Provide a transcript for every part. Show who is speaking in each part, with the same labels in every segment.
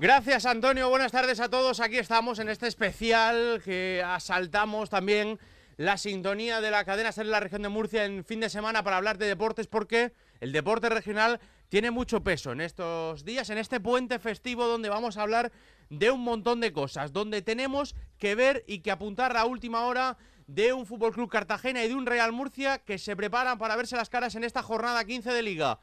Speaker 1: Gracias, Antonio. Buenas tardes a todos. Aquí estamos en este especial que asaltamos también la sintonía de la cadena SER en la región de Murcia en fin de semana para hablar de deportes, porque el deporte regional tiene mucho peso en estos días, en este puente festivo donde vamos a hablar de un montón de cosas, donde tenemos que ver y que apuntar a última hora de un Fútbol Club Cartagena y de un Real Murcia que se preparan para verse las caras en esta jornada 15 de Liga.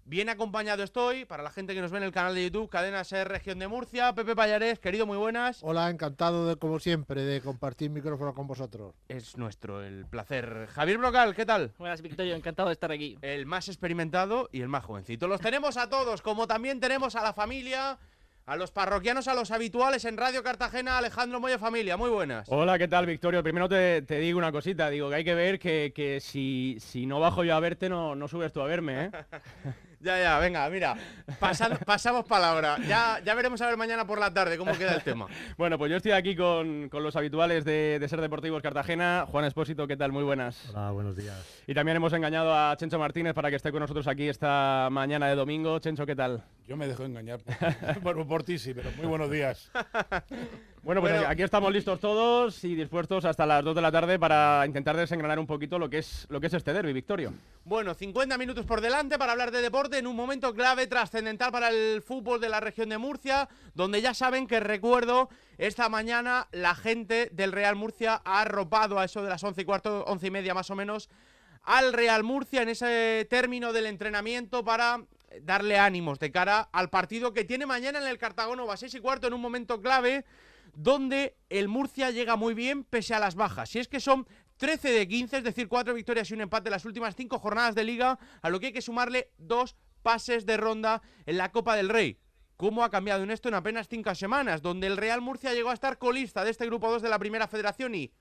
Speaker 1: Bien acompañado estoy, para la gente que nos ve en el canal de YouTube, Cadena SER Región de Murcia. Pepe Pallares, querido, muy buenas.
Speaker 2: Hola, encantado como siempre de compartir micrófono con vosotros.
Speaker 1: Es nuestro el placer. Javier Brocal, ¿qué tal?
Speaker 3: Buenas, Victorio, encantado de estar aquí.
Speaker 1: El más experimentado y el más jovencito. Los tenemos a todos, como también tenemos a la familia, a los parroquianos, a los habituales en Radio Cartagena. Alejandro Moya, familia, muy buenas.
Speaker 4: Hola, ¿qué tal, Victorio? Primero te digo una cosita, digo que hay que ver que si no bajo yo a verte, no subes tú a verme, ¿eh?
Speaker 1: Ya, venga, mira, pasamos palabra. Ya veremos a ver mañana por la tarde cómo queda el tema.
Speaker 4: Bueno, pues yo estoy aquí con los habituales de SER Deportivos Cartagena. Juan Espósito, ¿qué tal? Muy buenas.
Speaker 5: Hola, buenos días.
Speaker 4: Y también hemos engañado a Chencho Martínez para que esté con nosotros aquí esta mañana de domingo. Chencho, ¿qué tal?
Speaker 5: Yo me dejo engañar por ti, sí, pero muy buenos días.
Speaker 4: Bueno, pues aquí estamos listos todos y dispuestos hasta las 2 de la tarde para intentar desengranar un poquito lo que es este derbi, Victorio.
Speaker 1: Bueno, 50 minutos por delante para hablar de deporte en un momento clave, trascendental para el fútbol de la región de Murcia, donde ya saben que, recuerdo, esta mañana la gente del Real Murcia ha arropado a eso de las 11:15, 11:30 más o menos, al Real Murcia en ese término del entrenamiento para darle ánimos de cara al partido que tiene mañana en el Cartagonova, 6:15, en un momento clave, donde el Murcia llega muy bien pese a las bajas. Si es que son 13 de 15, es decir, 4 victorias y un empate en las últimas 5 jornadas de Liga, a lo que hay que sumarle 2 pases de ronda en la Copa del Rey. ¿Cómo ha cambiado en esto en apenas 5 semanas? Donde el Real Murcia llegó a estar colista de este grupo 2 de la Primera Federación y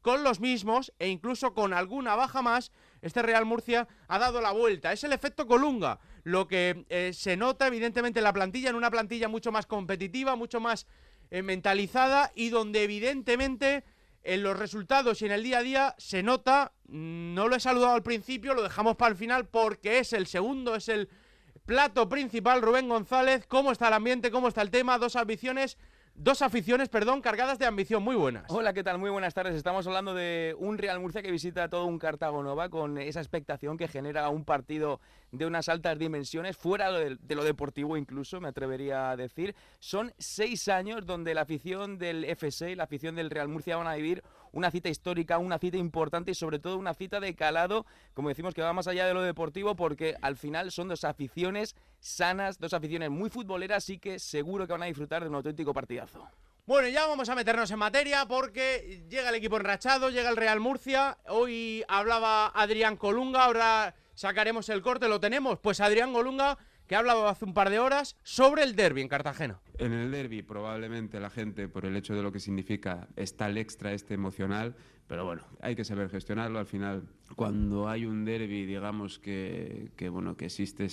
Speaker 1: con los mismos, e incluso con alguna baja más, este Real Murcia ha dado la vuelta. Es el efecto Colunga, lo que se nota evidentemente en la plantilla, en una plantilla mucho más competitiva, mucho más mentalizada, y donde evidentemente en los resultados y en el día a día se nota. No lo he saludado al principio, lo dejamos para el final porque es el segundo, es el plato principal. Rubén González, ¿cómo está el ambiente? ¿Cómo está el tema? Dos aficiones, cargadas de ambición. Muy buenas.
Speaker 3: Hola, ¿qué tal? Muy buenas tardes. Estamos hablando de un Real Murcia que visita todo un Cartagonova con esa expectación que genera un partido de unas altas dimensiones, fuera de lo deportivo incluso, me atrevería a decir. Son 6 años donde la afición del FC y la afición del Real Murcia van a vivir una cita histórica, una cita importante y sobre todo una cita de calado, como decimos, que va más allá de lo deportivo, porque al final son dos aficiones sanas, dos aficiones muy futboleras, y que seguro que van a disfrutar de un auténtico partidazo.
Speaker 1: Bueno, ya vamos a meternos en materia porque llega el equipo enrachado, llega el Real Murcia. Hoy hablaba Adrián Colunga, ahora sacaremos el corte, ¿lo tenemos? Pues Adrián Colunga, que ha hablado hace un par de horas sobre el derbi en Cartagena.
Speaker 6: En el derbi probablemente la gente, por el hecho de lo que significa, está el extra emocional, pero bueno, hay que saber gestionarlo. Al final, cuando hay un derbi, digamos que existe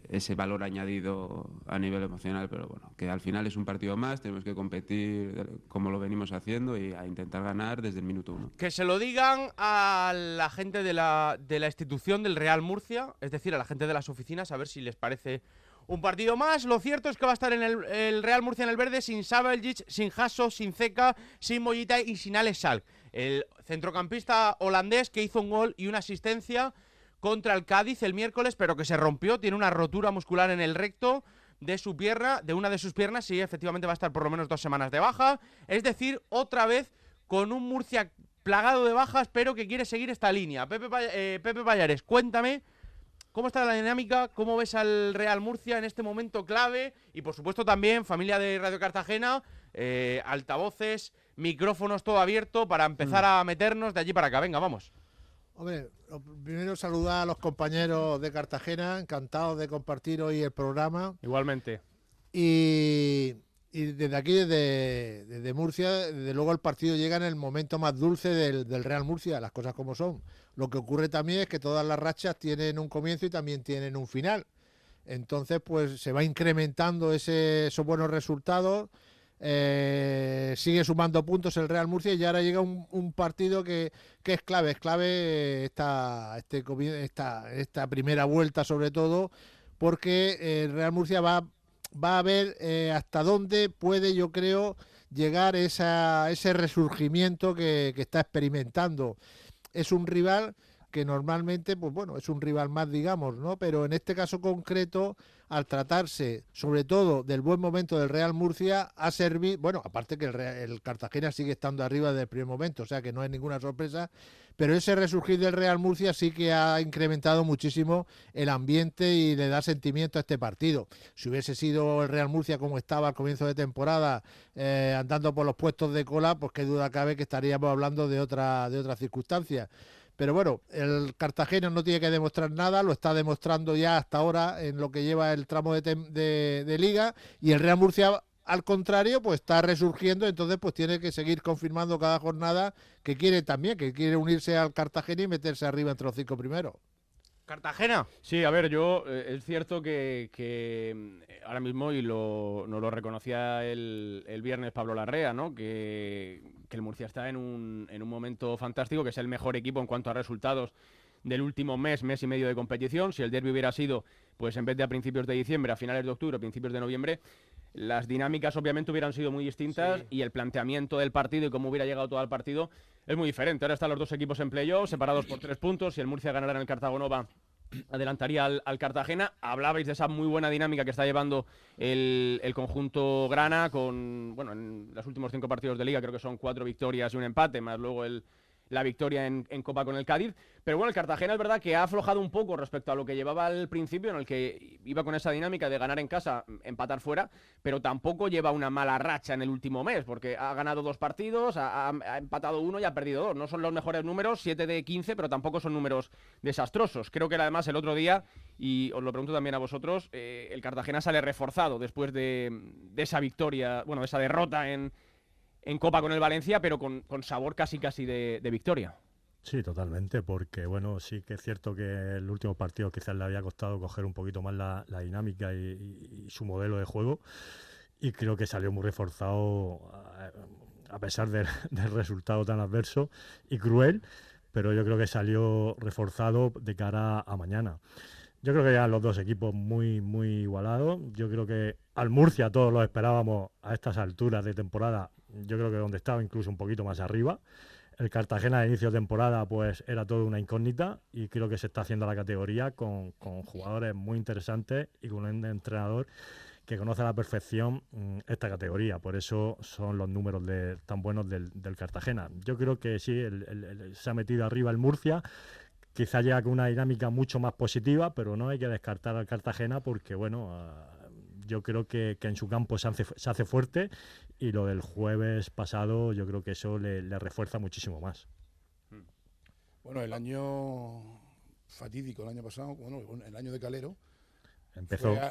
Speaker 6: ese valor añadido a nivel emocional, pero bueno, que al final es un partido más, tenemos que competir como lo venimos haciendo y a intentar ganar desde el minuto 1.
Speaker 1: Que se lo digan a la gente de la institución del Real Murcia, es decir, a la gente de las oficinas, a ver si les parece un partido más. Lo cierto es que va a estar en el Real Murcia en el verde sin Sabeljic, sin Hasso, sin Zeka, sin Mollita y sin Alex Salk. El centrocampista holandés que hizo un gol y una asistencia contra el Cádiz el miércoles, pero que se rompió, tiene una rotura muscular en el recto de su pierna, de una de sus piernas, y efectivamente va a estar por lo menos 2 semanas de baja. Es decir, otra vez con un Murcia plagado de bajas, pero que quiere seguir esta línea. Pepe Pallares, cuéntame cómo está la dinámica, cómo ves al Real Murcia en este momento clave, y por supuesto también, familia de Radio Cartagena, altavoces, micrófonos, todo abierto para empezar a meternos de allí para acá. Venga, vamos.
Speaker 2: Hombre, primero saludar a los compañeros de Cartagena, encantados de compartir hoy el programa.
Speaker 4: Igualmente.
Speaker 2: Y desde aquí, desde Murcia, desde luego el partido llega en el momento más dulce del Real Murcia, las cosas como son. Lo que ocurre también es que todas las rachas tienen un comienzo y también tienen un final. Entonces, pues se va incrementando esos buenos resultados. Sigue sumando puntos el Real Murcia y ahora llega un partido que es clave esta primera vuelta, sobre todo porque el Real Murcia va va a ver hasta dónde puede, yo creo, llegar ese resurgimiento que está experimentando. Es un rival que normalmente, pues bueno, es un rival más, digamos, ¿no? Pero en este caso concreto, al tratarse sobre todo del buen momento del Real Murcia, ha servido, bueno, aparte que el Cartagena sigue estando arriba desde el primer momento, o sea que no es ninguna sorpresa, pero ese resurgir del Real Murcia sí que ha incrementado muchísimo el ambiente y le da sentimiento a este partido. Si hubiese sido el Real Murcia como estaba al comienzo de temporada, andando por los puestos de cola, pues qué duda cabe que estaríamos hablando de otra circunstancia. Pero bueno, el Cartagena no tiene que demostrar nada, lo está demostrando ya hasta ahora en lo que lleva el tramo de Liga, y el Real Murcia, al contrario, pues está resurgiendo, entonces pues tiene que seguir confirmando cada jornada que quiere unirse al Cartagena y meterse arriba entre los 5 primeros.
Speaker 1: ¿Cartagena?
Speaker 4: Sí, a ver, yo es cierto que ahora mismo, y nos lo reconocía el viernes Pablo Larrea, ¿no? Que el Murcia está en un momento fantástico, que es el mejor equipo en cuanto a resultados del último mes y medio de competición. Si el derbi hubiera sido, pues en vez de a principios de diciembre, a finales de octubre, a principios de noviembre, las dinámicas obviamente hubieran sido muy distintas, sí, y el planteamiento del partido y cómo hubiera llegado todo al partido es muy diferente. Ahora están los dos equipos en playoff, separados por 3 puntos. Si el Murcia ganara en el Cartagonova, adelantaría al Cartagena. Hablabais de esa muy buena dinámica que está llevando el conjunto grana con, bueno, en los últimos 5 partidos de Liga creo que son 4 victorias y un empate, más luego la victoria en Copa con el Cádiz. Pero bueno, el Cartagena es verdad que ha aflojado un poco respecto a lo que llevaba al principio, en el que iba con esa dinámica de ganar en casa, empatar fuera, pero tampoco lleva una mala racha en el último mes, porque ha ganado 2 partidos, ha empatado 1 y ha perdido 2. No son los mejores números, 7 de 15, pero tampoco son números desastrosos. Creo que además el otro día, y os lo pregunto también a vosotros, el Cartagena sale reforzado después de esa victoria, bueno, de esa derrota en Copa con el Valencia, pero con sabor casi de victoria.
Speaker 7: Sí, totalmente, porque bueno, sí que es cierto que el último partido quizás le había costado coger un poquito más la dinámica y su modelo de juego, y creo que salió muy reforzado a pesar del resultado tan adverso y cruel, pero yo creo que salió reforzado de cara a mañana. Yo creo que ya los dos equipos muy igualados. Yo creo que al Murcia todos lo esperábamos a estas alturas de temporada. Yo creo que donde estaba incluso un poquito más arriba. El Cartagena de inicio de temporada pues era todo una incógnita, y creo que se está haciendo la categoría con jugadores muy interesantes y con un entrenador que conoce a la perfección esta categoría. Por eso son los números tan buenos del Cartagena. Yo creo que sí, se ha metido arriba el Murcia. Quizá llega con una dinámica mucho más positiva, pero no hay que descartar al Cartagena porque, bueno, yo creo que en su campo se hace fuerte, y lo del jueves pasado yo creo que eso le refuerza muchísimo más.
Speaker 5: Bueno, el año fatídico, el año pasado, bueno, el año de Calero,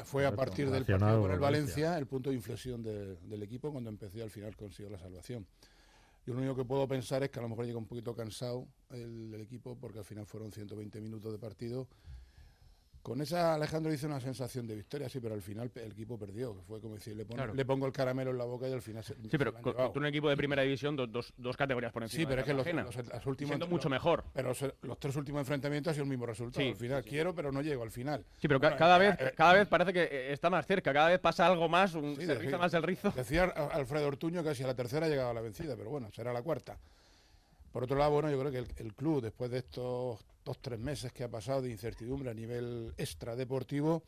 Speaker 5: fue a partir del partido con el Valencia el punto de inflexión del equipo, cuando empecé y al final consiguió la salvación. Yo lo único que puedo pensar es que a lo mejor llega un poquito cansado el equipo, porque al final fueron 120 minutos de partido. Con esa, Alejandro dice una sensación de victoria, sí, pero al final el equipo perdió, que fue como decir, le pongo el caramelo en la boca y al final
Speaker 4: sí, pero con un equipo de primera división, dos categorías por encima.
Speaker 5: Sí, pero es que
Speaker 4: las últimas, siendo mucho mejor.
Speaker 5: Pero los 3 últimos enfrentamientos ha sido el mismo resultado. Sí, al final quiero, pero no llego al final.
Speaker 4: Sí, pero bueno, cada vez parece que está más cerca, cada vez pasa algo más, se riza más el rizo.
Speaker 5: Decía Alfredo Ortuño que casi a la tercera llegaba a la vencida, pero bueno, será la cuarta. Por otro lado, bueno, yo creo que el club, después de estos 2-3 meses que ha pasado de incertidumbre a nivel extradeportivo,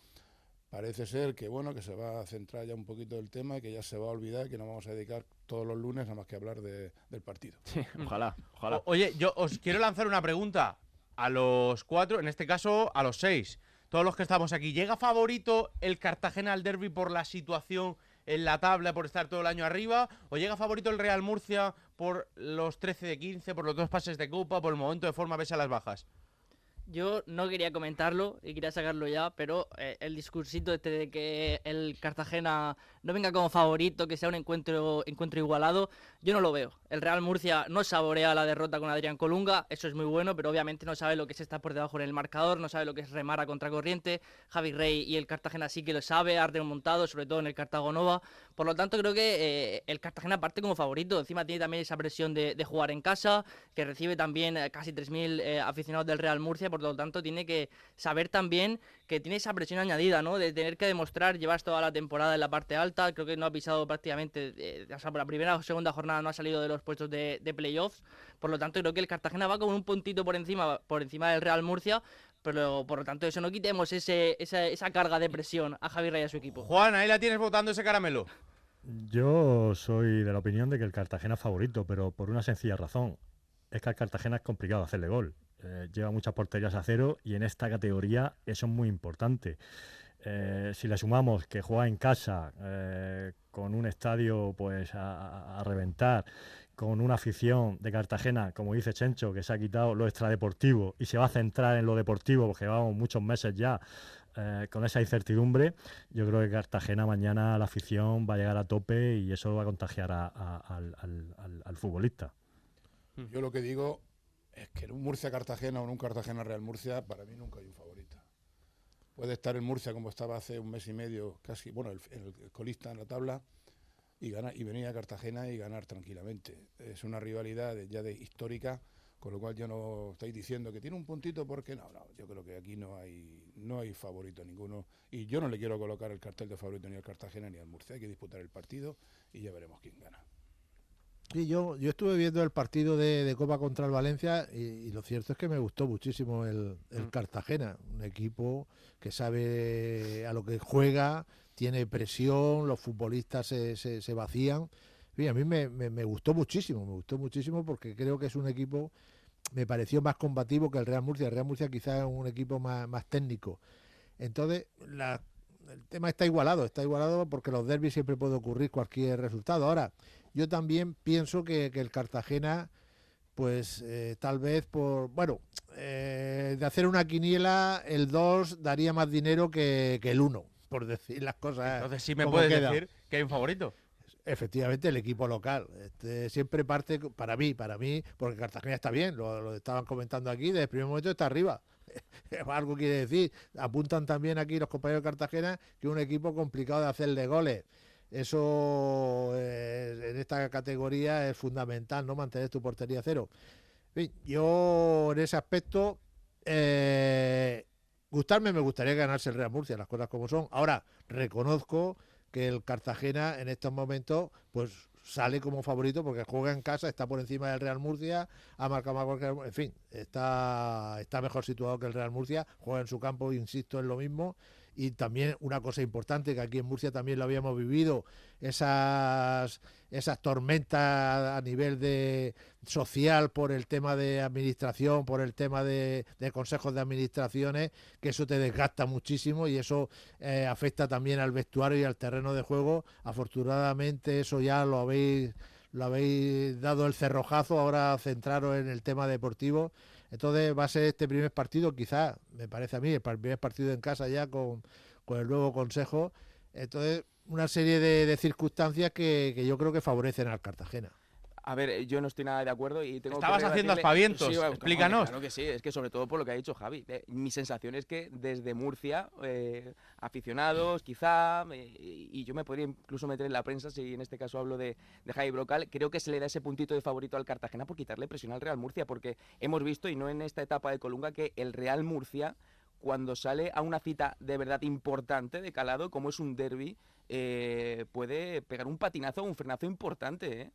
Speaker 5: parece ser que bueno, que se va a centrar ya un poquito el tema, que ya se va a olvidar, que nos vamos a dedicar todos los lunes nada más que hablar del partido.
Speaker 4: Sí, ojalá.
Speaker 1: Oye, yo os quiero lanzar una pregunta a los 4, en este caso a los 6, todos los que estamos aquí. ¿Llega favorito el Cartagena al derbi por la situación en la tabla, por estar todo el año arriba, o llega favorito el Real Murcia por los 13 de 15, por los 2 pases de Copa, por el momento de forma pese a las bajas?
Speaker 8: Yo no quería comentarlo y quería sacarlo ya, pero el discursito de que el Cartagena no venga como favorito, que sea un encuentro igualado, yo no lo veo. El Real Murcia no saborea la derrota con Adrián Colunga, eso es muy bueno, pero obviamente no sabe lo que es estar por debajo en el marcador, no sabe lo que es remar a contracorriente. Javi Rey y el Cartagena sí que lo sabe, ha remontado, sobre todo en el Cartagonova, Por lo tanto, creo que el Cartagena parte como favorito. Encima tiene también esa presión de jugar en casa, que recibe también casi 3.000 aficionados del Real Murcia. Por lo tanto, tiene que saber también que tiene esa presión añadida, ¿no? De tener que demostrar, llevar toda la temporada en la parte alta. Creo que no ha pisado prácticamente, o sea, por la primera o segunda jornada no ha salido de los puestos de playoffs. Por lo tanto, creo que el Cartagena va con un puntito por encima del Real Murcia. Pero por lo tanto, eso no quitemos esa carga de presión a Javi Rey y a su equipo.
Speaker 1: Juan, ahí la tienes votando ese caramelo.
Speaker 7: Yo soy de la opinión de que el Cartagena es favorito, pero por una sencilla razón. Es que al Cartagena es complicado hacerle gol. Lleva muchas porterías a cero y en esta categoría eso es muy importante. Si le sumamos que juega en casa, con un estadio pues a reventar, con una afición de Cartagena, como dice Chencho, que se ha quitado lo extradeportivo y se va a centrar en lo deportivo, porque llevamos muchos meses ya con esa incertidumbre, yo creo que Cartagena mañana la afición va a llegar a tope y eso va a contagiar al futbolista.
Speaker 5: Yo lo que digo es que en un Murcia-Cartagena o en un Cartagena-Real Murcia, para mí nunca hay un favorito. Puede estar en Murcia como estaba hace un mes y medio, casi, bueno, el colista en la tabla, y venir a Cartagena y ganar tranquilamente. Es una rivalidad histórica, con lo cual yo no estáis diciendo que tiene un puntito porque no, yo creo que aquí no hay favorito ninguno, y yo no le quiero colocar el cartel de favorito ni al Cartagena ni al Murcia. Hay que disputar el partido y ya veremos quién gana.
Speaker 2: Sí, yo estuve viendo el partido de Copa contra el Valencia y lo cierto es que me gustó muchísimo el Cartagena, un equipo que sabe a lo que juega, tiene presión, los futbolistas se vacían. Y a mí me gustó muchísimo porque creo que es un equipo, me pareció más combativo que el Real Murcia. El Real Murcia quizás es un equipo más técnico. Entonces, el tema está igualado porque los derbis siempre puede ocurrir cualquier resultado. Ahora, yo también pienso que el Cartagena, pues tal vez de hacer una quiniela, el 2 daría más dinero que el 1, por decir las cosas.
Speaker 1: Entonces sí me puedes decir que hay un favorito.
Speaker 2: Efectivamente, el equipo local. Siempre parte, para mí, porque Cartagena está bien, lo estaban comentando aquí, desde el primer momento está arriba. Algo quiere decir. Apuntan también aquí los compañeros de Cartagena que es un equipo complicado de hacerle goles. Eso en esta categoría es fundamental, ¿no? Mantener tu portería a cero. Yo en ese aspecto, me gustaría ganarse el Real Murcia, las cosas como son. Ahora, reconozco que el Cartagena en estos momentos pues sale como favorito porque juega en casa, está por encima del Real Murcia, ha marcado más gol, en fin, está mejor situado que el Real Murcia, juega en su campo, insisto, en lo mismo. Y también una cosa importante, que aquí en Murcia también lo habíamos vivido, esas tormentas a nivel de social por el tema de administración, por el tema de consejos de administraciones, que eso te desgasta muchísimo y eso afecta también al vestuario y al terreno de juego. Afortunadamente eso ya lo habéis dado el cerrojazo, ahora centraros en el tema deportivo. Entonces va a ser este primer partido, quizás, me parece a mí, el primer partido en casa ya con el nuevo consejo. Entonces, una serie de circunstancias que yo creo que favorecen al Cartagena.
Speaker 3: A ver, yo no estoy nada de acuerdo y tengo
Speaker 1: Estabas haciendo aspavientos,
Speaker 3: sí,
Speaker 1: explícanos.
Speaker 3: Claro que sí, es que sobre todo por lo que ha dicho Javi. Mi sensación es que desde Murcia, aficionados quizá, y yo me podría incluso meter en la prensa, si en este caso hablo de Javi Brocal, creo que se le da ese puntito de favorito al Cartagena por quitarle presión al Real Murcia, porque hemos visto, y no en esta etapa de Colunga, que el Real Murcia, cuando sale a una cita de verdad importante de calado, como es un derbi, puede pegar un patinazo o un frenazo importante, ¿eh?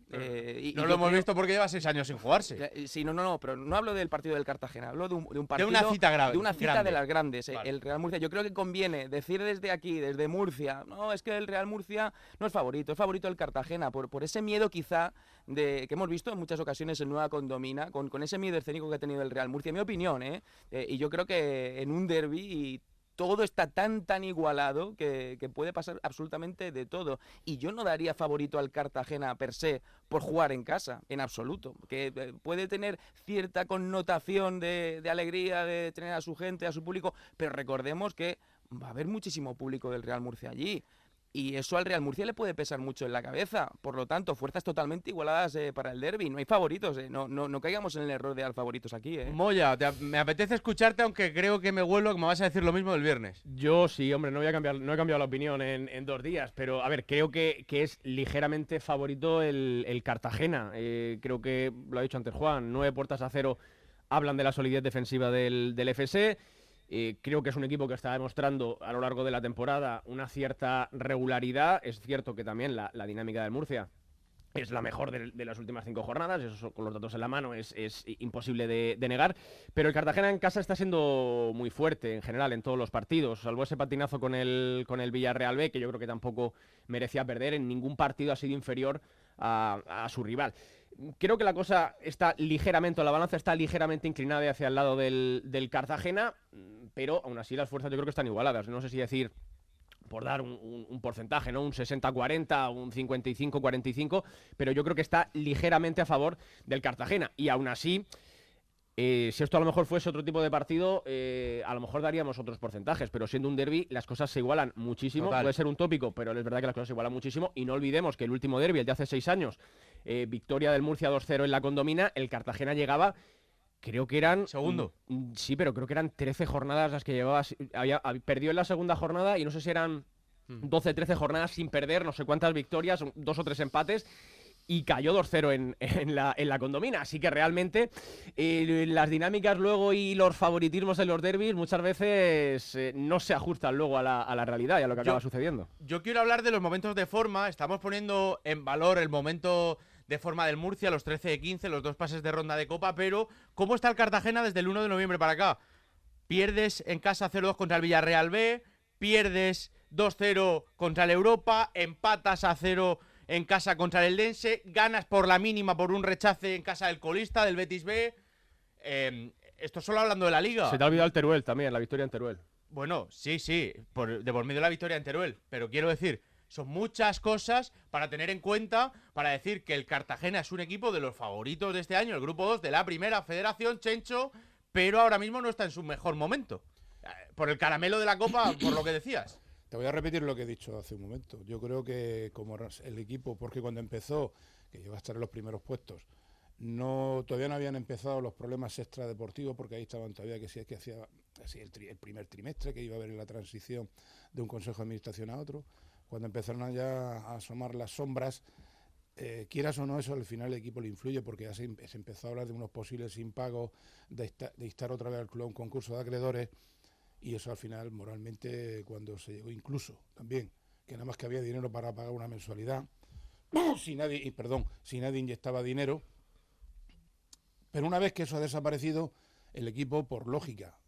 Speaker 1: No lo hemos visto porque lleva 6 años sin jugarse.
Speaker 3: Sí, no, pero no hablo del partido del Cartagena, hablo de un partido.
Speaker 1: De una cita grave.
Speaker 3: De una cita
Speaker 1: grande.
Speaker 3: de las grandes.
Speaker 1: Vale.
Speaker 3: El Real Murcia. Yo creo que conviene decir desde aquí, desde Murcia, no, es que el Real Murcia no es favorito el Cartagena, por ese miedo quizá que hemos visto en muchas ocasiones en Nueva Condomina, con ese miedo escénico que ha tenido el Real Murcia, en mi opinión, y yo creo que en un derbi todo está tan igualado que puede pasar absolutamente de todo. Y yo no daría favorito al Cartagena per se por jugar en casa, en absoluto. Que puede tener cierta connotación de alegría, de tener a su gente, a su público, pero recordemos que va a haber muchísimo público del Real Murcia allí. y eso al Real Murcia le puede pesar mucho en la cabeza. Por lo tanto, fuerzas totalmente igualadas para el derbi. No hay favoritos, no caigamos en el error de dar favoritos aquí.
Speaker 1: Moya, me apetece escucharte, aunque creo que me huelo que me vas a decir lo mismo del viernes.
Speaker 4: Yo sí, hombre, no he cambiado la opinión en 2 días, pero a ver, creo que es ligeramente favorito el Cartagena. Creo que, lo ha dicho antes Juan, 9-0 hablan de la solidez defensiva del FC. Creo que es un equipo que está demostrando a lo largo de la temporada una cierta regularidad. Es cierto que también la dinámica del Murcia es la mejor de las últimas 5 jornadas, eso con los datos en la mano es imposible de negar, pero el Cartagena en casa está siendo muy fuerte en general en todos los partidos, salvo ese patinazo con el Villarreal B, que yo creo que tampoco merecía perder. En ningún partido ha sido inferior a su rival. Creo que la cosa está ligeramente, la balanza está ligeramente inclinada hacia el lado del Cartagena, pero aún así las fuerzas yo creo que están igualadas. No sé si decir, por dar un porcentaje, ¿no? Un 60-40, un 55-45, pero yo creo que está ligeramente a favor del Cartagena. Y aún así, si esto a lo mejor fuese otro tipo de partido, a lo mejor daríamos otros porcentajes, pero siendo un derbi las cosas se igualan muchísimo. Total. Puede ser un tópico, pero es verdad que las cosas se igualan muchísimo. Y no olvidemos que el último derbi, el de hace 6 años, victoria del Murcia 2-0 en la Condomina, el Cartagena llegaba, creo que eran...
Speaker 1: Segundo.
Speaker 4: Sí, pero creo que eran 13 jornadas las que llevaba. Perdió en la segunda jornada y no sé si eran 12-13 jornadas sin perder, no sé cuántas victorias, 2 o 3 empates. Y cayó 2-0 en la Condomina. Así que realmente las dinámicas luego y los favoritismos en los derbis muchas veces no se ajustan luego a la realidad y a lo que acaba sucediendo.
Speaker 1: Yo quiero hablar de los momentos de forma. Estamos poniendo en valor el momento de forma del Murcia, los 13 de 15, los 2 pases de ronda de Copa, pero ¿cómo está el Cartagena desde el 1 de noviembre para acá? Pierdes en casa 0-2 contra el Villarreal B, pierdes 2-0 contra el Europa, empatas a 0 en casa contra el Eldense, ganas por la mínima por un rechace en casa del colista, del Betis B. Esto solo hablando de la Liga.
Speaker 4: Se te ha olvidado el Teruel también, la victoria en Teruel.
Speaker 1: Bueno, sí, de por medio de la victoria en Teruel, pero quiero decir, son muchas cosas para tener en cuenta, para decir que el Cartagena es un equipo de los favoritos de este año, el grupo 2 de la primera federación, Chencho, pero ahora mismo no está en su mejor momento. Por el caramelo de la Copa, por lo que decías.
Speaker 5: Te voy a repetir lo que he dicho hace un momento. Yo creo que como el equipo, porque cuando empezó, que iba a estar en los primeros puestos, todavía no habían empezado los problemas extradeportivos, porque ahí estaban todavía que hacía así el primer trimestre, que iba a haber en la transición de un consejo de administración a otro. Cuando empezaron ya a asomar las sombras, quieras o no, eso al final el equipo le influye, porque ya se empezó a hablar de unos posibles impagos, de instar otra vez al club a un concurso de acreedores, y eso al final moralmente, cuando se llegó incluso también, que nada más que había dinero para pagar una mensualidad, si nadie inyectaba dinero, pero una vez que eso ha desaparecido, el equipo por lógica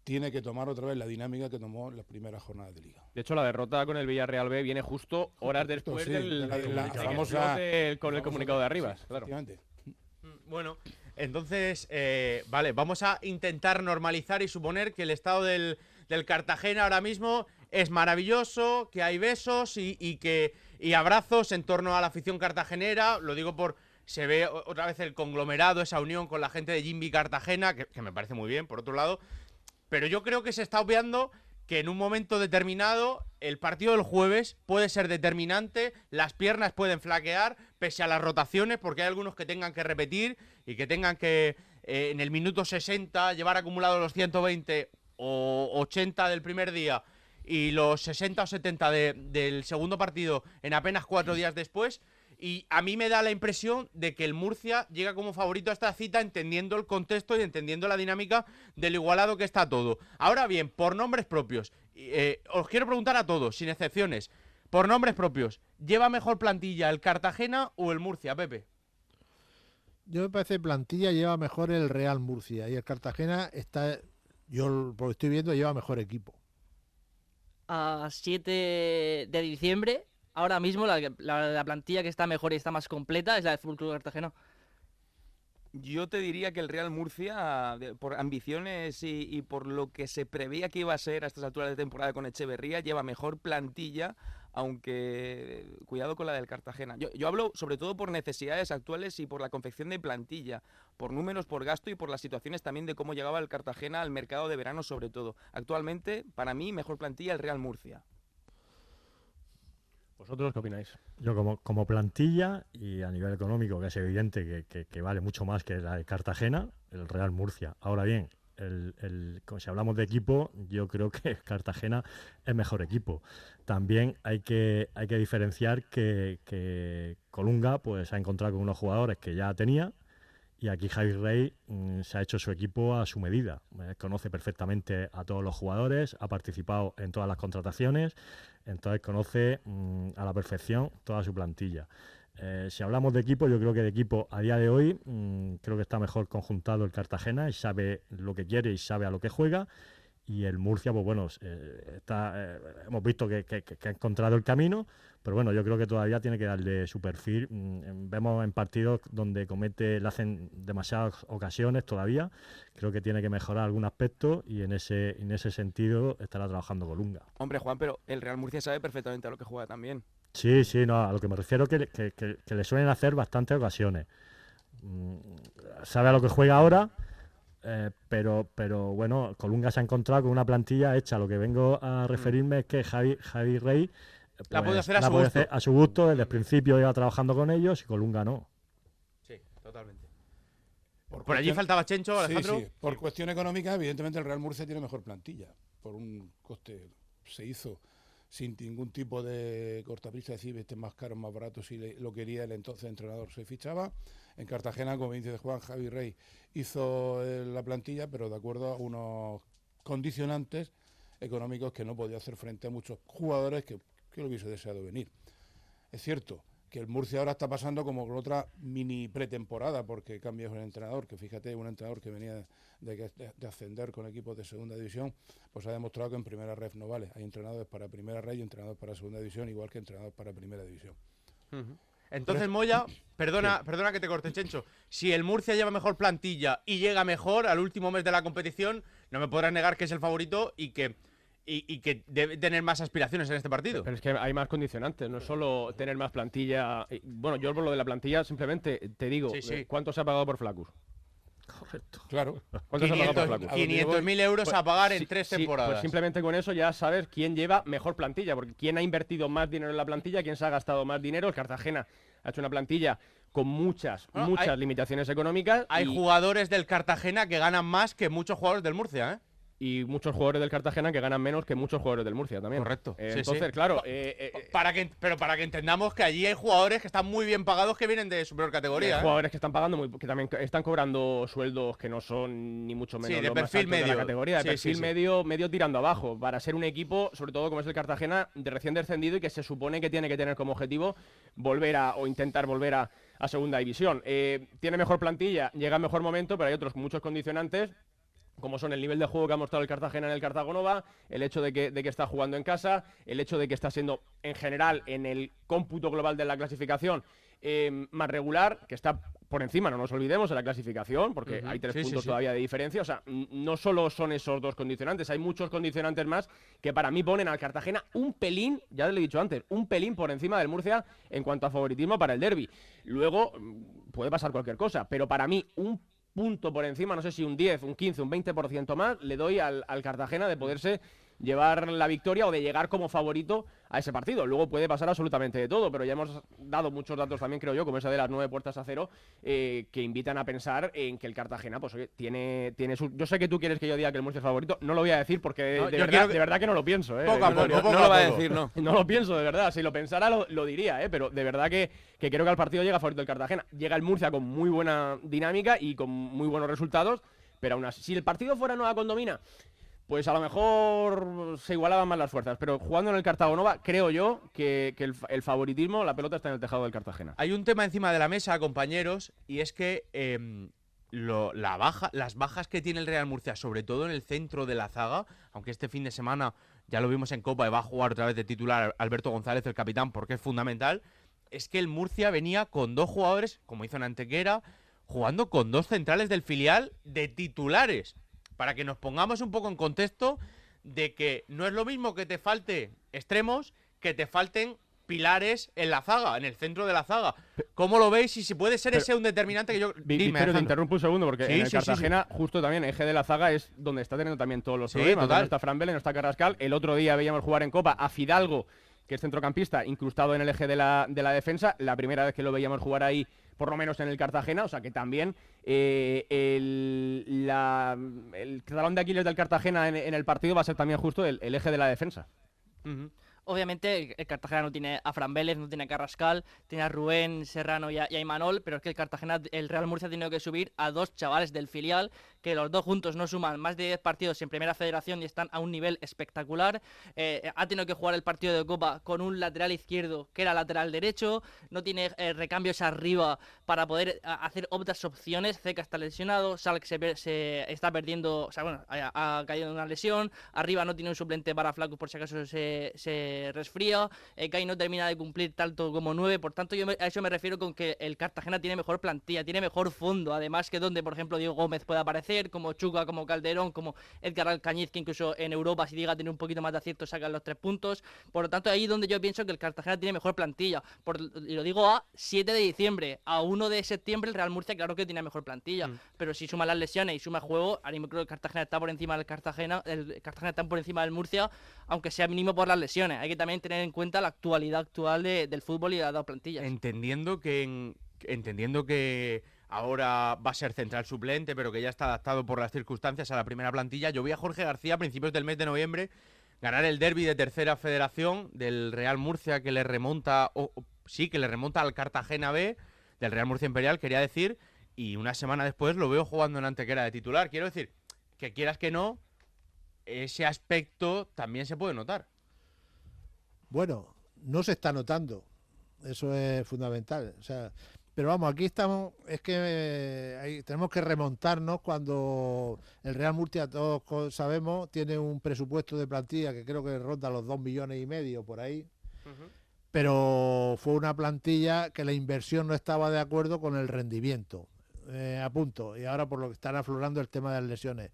Speaker 5: tiene que tomar otra vez la dinámica que tomó en las primeras jornadas de Liga.
Speaker 4: De hecho, la derrota con el Villarreal B viene justo horas después del
Speaker 5: famosa
Speaker 4: con el comunicado de Arribas.
Speaker 5: Sí,
Speaker 4: claro.
Speaker 1: Bueno, entonces, vale, vamos a intentar normalizar y suponer que el estado del Cartagena ahora mismo es maravilloso, que hay besos y abrazos en torno a la afición cartagenera. Lo digo se ve otra vez el conglomerado, esa unión con la gente de Jimby Cartagena, que me parece muy bien, por otro lado. Pero yo creo que se está obviando que en un momento determinado el partido del jueves puede ser determinante, las piernas pueden flaquear, pese a las rotaciones, porque hay algunos que tengan que repetir y que tengan que en el minuto 60 llevar acumulados los 120 o 80 del primer día y los 60 o 70 del segundo partido en apenas 4 días después. Y a mí me da la impresión de que el Murcia llega como favorito a esta cita, entendiendo el contexto y entendiendo la dinámica del igualado que está todo. Ahora bien, por nombres propios, os quiero preguntar a todos, sin excepciones, por nombres propios, ¿lleva mejor plantilla el Cartagena o el Murcia, Pepe?
Speaker 2: Yo me parece que plantilla lleva mejor el Real Murcia y el Cartagena yo por lo que estoy viendo, lleva mejor equipo.
Speaker 8: A 7 de diciembre... Ahora mismo la plantilla que está mejor y está más completa es la del Fútbol Club Cartagena.
Speaker 3: Yo te diría que el Real Murcia, por ambiciones y por lo que se preveía que iba a ser a estas alturas de temporada con Echeverría, lleva mejor plantilla, aunque cuidado con la del Cartagena. Yo hablo sobre todo por necesidades actuales y por la confección de plantilla, por números, por gasto y por las situaciones también de cómo llegaba el Cartagena al mercado de verano sobre todo. Actualmente, para mí, mejor plantilla el Real Murcia.
Speaker 4: ¿Vosotros qué opináis?
Speaker 7: Yo como plantilla y a nivel económico, que es evidente que vale mucho más que la de Cartagena, el Real Murcia. Ahora bien, si hablamos de equipo, yo creo que Cartagena es mejor equipo. También hay que diferenciar que Colunga pues ha encontrado con unos jugadores que ya tenía, y aquí Javi Rey se ha hecho su equipo a su medida. Conoce perfectamente a todos los jugadores, ha participado en todas las contrataciones, entonces conoce a la perfección toda su plantilla. Si hablamos de equipo, yo creo que de equipo a día de hoy creo que está mejor conjuntado el Cartagena y sabe lo que quiere y sabe a lo que juega. Y el Murcia, pues bueno, hemos visto que ha encontrado el camino, pero bueno, yo creo que todavía tiene que darle su perfil. Vemos en partidos donde le hacen demasiadas ocasiones todavía. Creo que tiene que mejorar algún aspecto y en ese sentido estará trabajando Colunga.
Speaker 3: Hombre, Juan, pero el Real Murcia sabe perfectamente a lo que juega también.
Speaker 7: Sí, no, a lo que me refiero que le suelen hacer bastantes ocasiones. Sabe a lo que juega ahora. Pero bueno, Colunga se ha encontrado con una plantilla hecha. Lo que vengo a referirme es que Javi Rey pues,
Speaker 1: la puede hacer
Speaker 7: a su gusto. Desde el principio iba trabajando con ellos y Colunga no.
Speaker 1: Sí, totalmente. Por allí faltaba Chencho, Alejandro.
Speaker 5: Sí. Por cuestión económica, evidentemente el Real Murcia tiene mejor plantilla. Por un coste se hizo sin ningún tipo de cortaprisa, decir, este es más caro, más barato, si lo quería el entonces entrenador se fichaba. En Cartagena, como dice Juan, Javi Rey hizo la plantilla, pero de acuerdo a unos condicionantes económicos que no podía hacer frente a muchos jugadores que lo hubiese deseado venir. Es cierto que el Murcia ahora está pasando como con otra mini pretemporada, porque cambia un entrenador, que fíjate, un entrenador que venía de ascender con equipos de segunda división, pues ha demostrado que en primera red no vale. Hay entrenadores para primera red y entrenadores para segunda división, igual que entrenadores para primera división.
Speaker 1: Entonces, Moya, perdona que te corte, Chencho. Si el Murcia lleva mejor plantilla y llega mejor al último mes de la competición, no me podrás negar que es el favorito y que debe tener más aspiraciones en este partido.
Speaker 4: Pero es que hay más condicionantes, no es solo tener más plantilla. Bueno, yo por lo de la plantilla simplemente te digo,
Speaker 1: sí.
Speaker 4: ¿cuánto se ha pagado por Flaccus?
Speaker 7: Correcto.
Speaker 5: Claro.
Speaker 4: ¿Cuánto se ha pagado por Flaccus?
Speaker 1: 500.000 euros a pagar en 3 temporadas.
Speaker 4: Pues simplemente con eso ya sabes quién lleva mejor plantilla, porque quién ha invertido más dinero en la plantilla, quién se ha gastado más dinero. El Cartagena ha hecho una plantilla con muchas limitaciones económicas.
Speaker 1: Hay jugadores del Cartagena que ganan más que muchos jugadores del Murcia, ¿eh?
Speaker 4: Y muchos jugadores del Cartagena que ganan menos que muchos jugadores del Murcia también.
Speaker 1: Correcto.
Speaker 4: Entonces, claro.
Speaker 1: Para que entendamos que allí hay jugadores que están muy bien pagados que vienen de superior categoría.
Speaker 4: Hay jugadores que están pagando que también están cobrando sueldos que no son ni mucho menos
Speaker 1: de
Speaker 4: los
Speaker 1: perfil
Speaker 4: más altos
Speaker 1: medio.
Speaker 4: De la categoría. De perfil medio tirando abajo. Para ser un equipo, sobre todo como es el Cartagena, de recién descendido y que se supone que tiene que tener como objetivo intentar volver a segunda división. Tiene mejor plantilla, llega en mejor momento, pero hay otros muchos condicionantes, como son el nivel de juego que ha mostrado el Cartagena en el Cartagonova, el hecho de que está jugando en casa, el hecho de que está siendo, en general, en el cómputo global de la clasificación, más regular, que está por encima, no nos olvidemos, de la clasificación, porque hay 3 puntos todavía de diferencia. O sea, no solo son esos 2 condicionantes, hay muchos condicionantes más que para mí ponen al Cartagena un pelín, ya lo he dicho antes, un pelín por encima del Murcia en cuanto a favoritismo para el derbi. Luego, puede pasar cualquier cosa, pero para mí un punto por encima, no sé si un 10, un 15, un 20% más, le doy al Cartagena de poderse llevar la victoria o de llegar como favorito a ese partido. Luego puede pasar absolutamente de todo, pero ya hemos dado muchos datos también, creo yo, como esa de las 9 puertas a 0, que invitan a pensar en que el Cartagena, pues oye, tiene su... Yo sé que tú quieres que yo diga que el Murcia es favorito, no lo voy a decir porque de verdad que no lo pienso, ¿eh?
Speaker 1: Poco a poco,
Speaker 3: no lo va a decir, no.
Speaker 4: No lo pienso, de verdad. Si lo pensara, lo diría, ¿eh? Pero de verdad que creo que al partido llega favorito el Cartagena. Llega el Murcia con muy buena dinámica y con muy buenos resultados, pero aún así, si el partido fuera Nueva Condomina, pues a lo mejor se igualaban más las fuerzas, pero jugando en el Cartagonova creo yo que el favoritismo, la pelota está en el tejado del Cartagena.
Speaker 1: Hay un tema encima de la mesa, compañeros, y es que las bajas que tiene el Real Murcia, sobre todo en el centro de la zaga, aunque este fin de semana ya lo vimos en Copa y va a jugar otra vez de titular Alberto González, el capitán, porque es fundamental, es que el Murcia venía con 2 jugadores, como hizo en Antequera, jugando con 2 centrales del filial de titulares. Para que nos pongamos un poco en contexto de que no es lo mismo que te falte extremos que te falten pilares en la zaga, en el centro de la zaga. ¿Cómo lo veis? Y si puede ser ese un determinante que yo...
Speaker 4: Pero te interrumpo un segundo, porque en el Cartagena, justo también, eje de la zaga es donde está teniendo también todos los problemas. No está Fran Vélez, no está Carrascal. El otro día veíamos jugar en Copa a Fidalgo, que es centrocampista, incrustado en el eje de la defensa, la primera vez que lo veíamos jugar ahí, por lo menos en el Cartagena, o sea que también el talón de Aquiles del Cartagena en el partido va a ser también justo el eje de la defensa.
Speaker 8: Obviamente el Cartagena no tiene a Fran Vélez, no tiene a Carrascal, tiene a Rubén Serrano y a Imanol, pero es que el Real Murcia ha tenido que subir a 2 chavales del filial, que los dos juntos no suman más de 10 partidos en Primera Federación y están a un nivel espectacular. Ha tenido que jugar el partido de Copa con un lateral izquierdo que era lateral derecho, no tiene recambios arriba para poder hacer otras opciones. Zeca está lesionado, Salk se está perdiendo, o sea, bueno, ha caído en una lesión, arriba no tiene un suplente para Flaco por si acaso se resfría, Kai no termina de cumplir tanto como 9, por tanto a eso me refiero con que el Cartagena tiene mejor plantilla, tiene mejor fondo, además que donde por ejemplo Diego Gómez puede aparecer, como Chuca, como Calderón, como Edgar Alcañiz, que incluso en Europa si llega a tener un poquito más de acierto sacan los 3 puntos, por lo tanto ahí donde yo pienso que el Cartagena tiene mejor plantilla, y lo digo a 7 de diciembre, a 1 de septiembre el Real Murcia claro que tiene mejor plantilla, pero si suma las lesiones y suma juego, ahora mismo creo que el Cartagena está por encima del Cartagena está por encima del Murcia, aunque sea mínimo por las lesiones. Hay que también tener en cuenta la actualidad del fútbol y de las dos plantillas.
Speaker 1: Entendiendo que ahora va a ser central suplente, pero que ya está adaptado por las circunstancias a la primera plantilla, yo vi a Jorge García a principios del mes de noviembre ganar el derbi de Tercera Federación del Real Murcia, que le remonta al Cartagena B, del Real Murcia Imperial, quería decir, y una semana después lo veo jugando en Antequera de titular. Quiero decir, que quieras que no, ese aspecto también se puede notar.
Speaker 2: Bueno, no se está notando, eso es fundamental, o sea, pero vamos, aquí estamos, es que tenemos que remontarnos cuando el Real Murcia, todos sabemos, tiene un presupuesto de plantilla que creo que ronda los 2,5 millones por ahí, pero fue una plantilla que la inversión no estaba de acuerdo con el rendimiento, a punto, y ahora por lo que están aflorando el tema de las lesiones.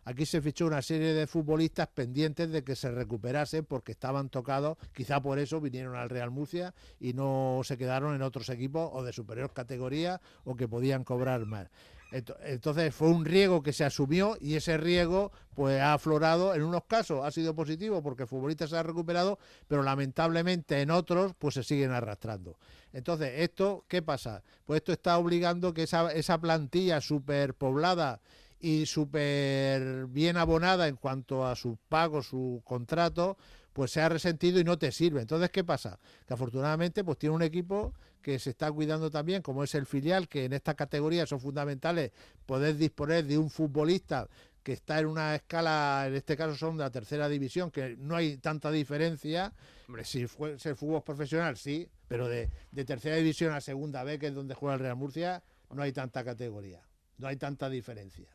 Speaker 2: Aquí se fichó una serie de futbolistas pendientes de que se recuperasen porque estaban tocados, quizá por eso vinieron al Real Murcia y no se quedaron en otros equipos o de superior categoría o que podían cobrar más. Entonces fue un riesgo que se asumió y ese riesgo pues ha aflorado. En unos casos ha sido positivo porque el futbolista se ha recuperado, pero lamentablemente en otros pues se siguen arrastrando. Entonces, ¿esto qué pasa? Pues esto está obligando que esa plantilla superpoblada y súper bien abonada en cuanto a sus pagos, su contrato, pues se ha resentido y no te sirve. Entonces, ¿qué pasa? Que afortunadamente pues tiene un equipo que se está cuidando también, como es el filial, que en esta categoría son fundamentales poder disponer de un futbolista que está en una escala, en este caso son de la tercera división, que no hay tanta diferencia. Hombre, si fuese el fútbol profesional, sí, pero de tercera división a segunda B, que es donde juega el Real Murcia, no hay tanta categoría, no hay tanta diferencia.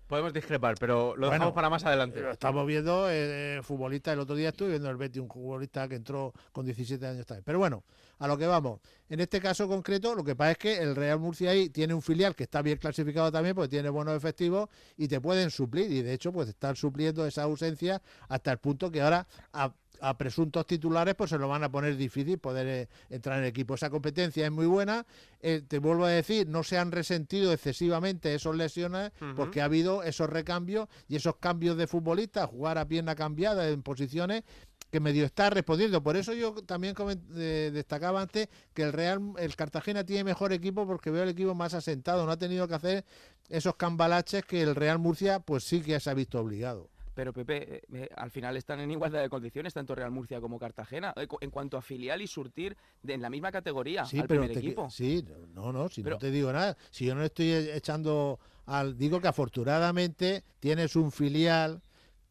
Speaker 1: Podemos discrepar, pero lo dejamos para más adelante.
Speaker 2: Lo estamos viendo, futbolista, el otro día estuve viendo el Betis, un futbolista que entró con 17 años también. Pero bueno, a lo que vamos. En este caso concreto, lo que pasa es que el Real Murcia ahí tiene un filial que está bien clasificado también, porque tiene buenos efectivos y te pueden suplir. Y de hecho, pues están supliendo esa ausencia hasta el punto que ahora a presuntos titulares pues se lo van a poner difícil poder entrar en el equipo. Esa competencia es muy buena, te vuelvo a decir, no se han resentido excesivamente esos lesiones porque ha habido esos recambios y esos cambios de futbolistas, jugar a pierna cambiada en posiciones que medio está respondiendo. Por eso yo también destacaba antes que el Cartagena tiene mejor equipo porque veo el equipo más asentado, no ha tenido que hacer esos cambalaches que el Real Murcia pues sí que se ha visto obligado.
Speaker 3: Pero Pepe, al final están en igualdad de condiciones tanto Real Murcia como Cartagena en cuanto a filial y surtir en la misma categoría
Speaker 2: sí,
Speaker 3: al
Speaker 2: pero
Speaker 3: primer equipo.
Speaker 2: Sí, no te digo nada. Si yo no estoy echando digo que afortunadamente tienes un filial,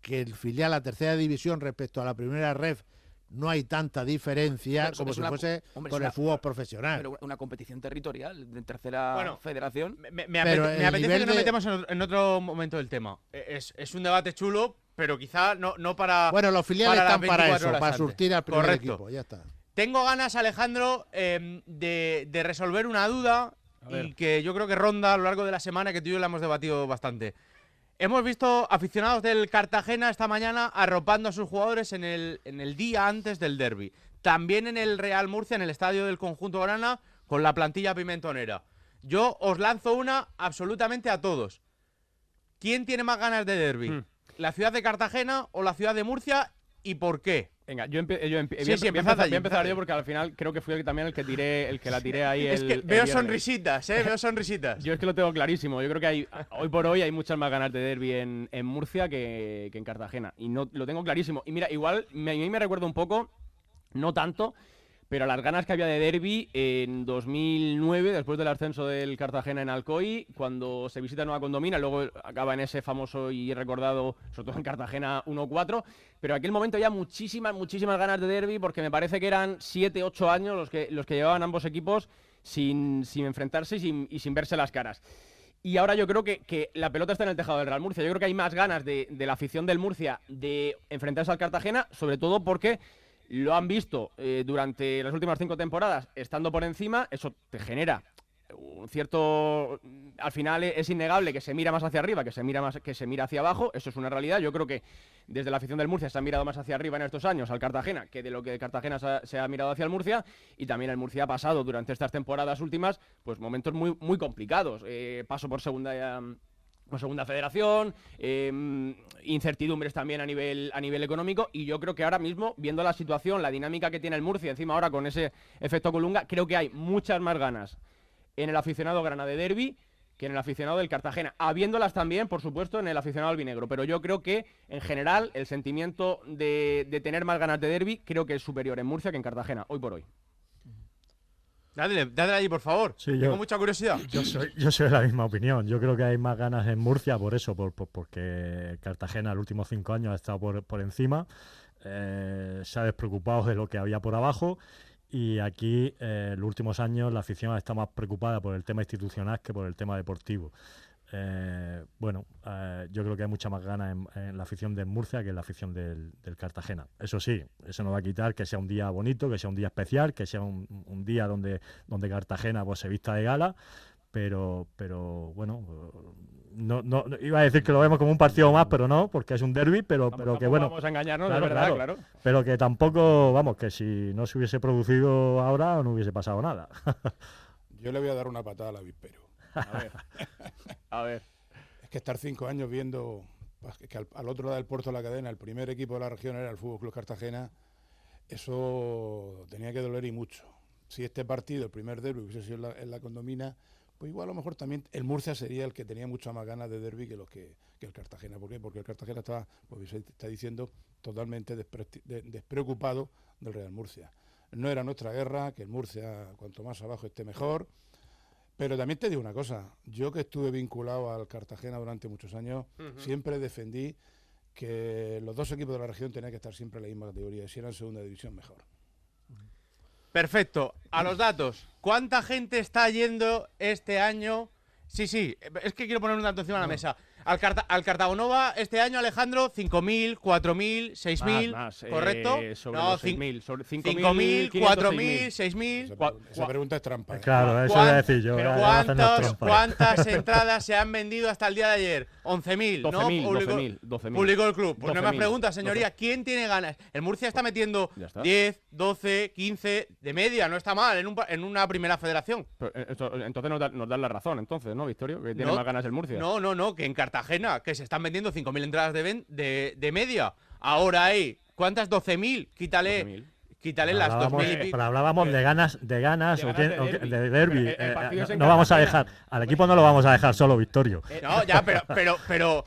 Speaker 2: que el filial, la tercera división respecto a la primera ref, no hay tanta diferencia como si fuese con el fútbol profesional.
Speaker 3: Pero una competición territorial de tercera federación.
Speaker 1: Me apetece que nos metamos en otro momento del tema. Es un debate chulo, pero quizá no para...
Speaker 2: Bueno, los filiales están para eso, para
Speaker 1: antes.
Speaker 2: Surtir al primer
Speaker 1: Correcto.
Speaker 2: equipo, ya está.
Speaker 1: Tengo ganas, Alejandro, de resolver una duda y que yo creo que ronda a lo largo de la semana, que tú y yo la hemos debatido bastante. Hemos visto aficionados del Cartagena esta mañana arropando a sus jugadores en el día antes del derbi. También en el Real Murcia, en el estadio del conjunto grana, con la plantilla pimentonera. Yo os lanzo una absolutamente a todos. ¿Quién tiene más ganas de derbi? ¿La ciudad de Cartagena o la ciudad de Murcia? ¿Y por qué?
Speaker 4: Venga, voy a empezar yo porque al final creo que fui también el que la tiré ahí.
Speaker 1: Es que veo sonrisitas, veo sonrisitas.
Speaker 4: Yo es que lo tengo clarísimo. Yo creo que hoy por hoy hay muchas más ganas de derbi en Murcia que en Cartagena. Y no lo tengo clarísimo. Y mira, igual a mí me recuerda un poco, no tanto, pero las ganas que había de derbi en 2009, después del ascenso del Cartagena en Alcoy, cuando se visita Nueva Condomina, luego acaba en ese famoso y recordado, sobre todo en Cartagena 1-4, pero en aquel momento había muchísimas ganas de derbi, porque me parece que eran 7-8 años los que llevaban ambos equipos sin enfrentarse y sin verse las caras. Y ahora yo creo que la pelota está en el tejado del Real Murcia. Yo creo que hay más ganas de la afición del Murcia de enfrentarse al Cartagena, sobre todo porque lo han visto durante las últimas 5 temporadas estando por encima. Eso te genera un cierto... Al final es innegable que se mira más hacia arriba, que se mira hacia abajo. Eso es una realidad. Yo creo que desde la afición del Murcia se ha mirado más hacia arriba en estos años al Cartagena que de lo que el Cartagena se ha mirado hacia el Murcia. Y también el Murcia ha pasado durante estas temporadas últimas pues momentos muy, muy complicados. Paso por segunda federación, incertidumbres también a nivel económico, y yo creo que ahora mismo, viendo la situación, la dinámica que tiene el Murcia, encima ahora con ese efecto Colunga, creo que hay muchas más ganas en el aficionado grana de derbi que en el aficionado del Cartagena, habiéndolas también, por supuesto, en el aficionado albinegro, pero yo creo que, en general, el sentimiento de tener más ganas de derbi creo que es superior en Murcia que en Cartagena, hoy por hoy.
Speaker 1: Dale allí, por favor.
Speaker 7: Sí,
Speaker 1: tengo mucha curiosidad.
Speaker 7: Yo soy de la misma opinión. Yo creo que hay más ganas en Murcia por eso, porque Cartagena los últimos 5 años ha estado por encima, se ha despreocupado de lo que había por abajo, y aquí los últimos años la afición está más preocupada por el tema institucional que por el tema deportivo. Yo creo que hay mucha más ganas en la afición de Murcia que en la afición del Cartagena. Eso sí, eso no va a quitar que sea un día bonito, que sea un día especial, que sea un día donde Cartagena pues se vista de gala, pero bueno, no iba a decir que lo vemos como un partido más, pero no, porque es un derbi, pero que bueno.
Speaker 4: Vamos a engañarnos, claro, de verdad, claro.
Speaker 7: Pero que tampoco, vamos, que si no se hubiese producido ahora no hubiese pasado nada.
Speaker 5: Yo le voy a dar una patada al avispero.
Speaker 4: A ver.
Speaker 5: Es que estar 5 años viendo que al otro lado del puerto de la cadena el primer equipo de la región era el Fútbol Club Cartagena, eso tenía que doler y mucho. Si este partido, el primer derbi, hubiese sido en la Condomina, pues igual a lo mejor también el Murcia sería el que tenía muchas más ganas de derbi que el Cartagena. ¿Por qué? Porque el Cartagena estaba, pues se está diciendo, totalmente despreocupado del Real Murcia. No era nuestra guerra, que el Murcia cuanto más abajo esté mejor. Pero también te digo una cosa, yo que estuve vinculado al Cartagena durante muchos años, siempre defendí que los dos equipos de la región tenían que estar siempre en la misma categoría, y si eran segunda división mejor.
Speaker 1: Perfecto, a los datos. ¿Cuánta gente está yendo este año? Sí, es que quiero poner un dato encima de la mesa. Al Cartagonova este año, Alejandro, 5.000, 4.000, 6.000, ¿correcto?
Speaker 4: Sobre
Speaker 1: no,
Speaker 4: 5.000,
Speaker 1: 5.000, 4.000, 6.000.
Speaker 5: Esa pregunta es trampa.
Speaker 7: Claro, eso voy a decir yo.
Speaker 1: ¿Cuántas entradas se han vendido hasta el día de ayer? 11.000, ¿no?
Speaker 4: 12.000.
Speaker 1: Publicó el club. Pues no me pregunta, señoría,
Speaker 4: 12.
Speaker 1: ¿quién tiene ganas? El Murcia está metiendo 10, 12, 15 de media, no está mal en una primera federación.
Speaker 4: Pero entonces nos dan la razón, entonces, ¿no, Victorio? Que tiene más ganas el Murcia.
Speaker 1: No, que en Cartagena, que se están vendiendo 5.000 entradas de media. Ahora hay, ¿cuántas? 12.000. Quítale las 2.000 y
Speaker 7: pero hablábamos de ganas de derbi. No vamos a dejar, al equipo no lo vamos a dejar solo, Victorio.
Speaker 1: No, ya, pero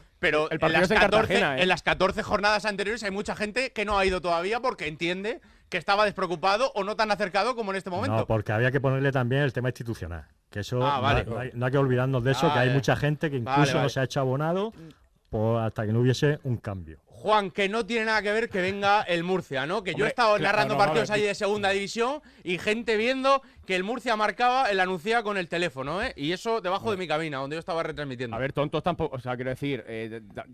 Speaker 4: el partido es en Cartagena,
Speaker 1: en las 14 jornadas anteriores hay mucha gente que no ha ido todavía porque entiende que estaba despreocupado o no tan acercado como en este momento.
Speaker 7: No, porque había que ponerle también el tema institucional. Que eso
Speaker 1: vale.
Speaker 7: no hay que olvidarnos de eso, que hay mucha gente que incluso no se ha hecho abonado hasta que no hubiese un cambio.
Speaker 1: Juan, que no tiene nada que ver que venga el Murcia, ¿no? Que yo he estado narrando partidos allí de segunda división y gente viendo que el Murcia marcaba el anuncia con el teléfono, ¿eh? Y eso debajo de mi cabina, donde yo estaba retransmitiendo.
Speaker 4: A ver, tontos tampoco, o sea, quiero decir,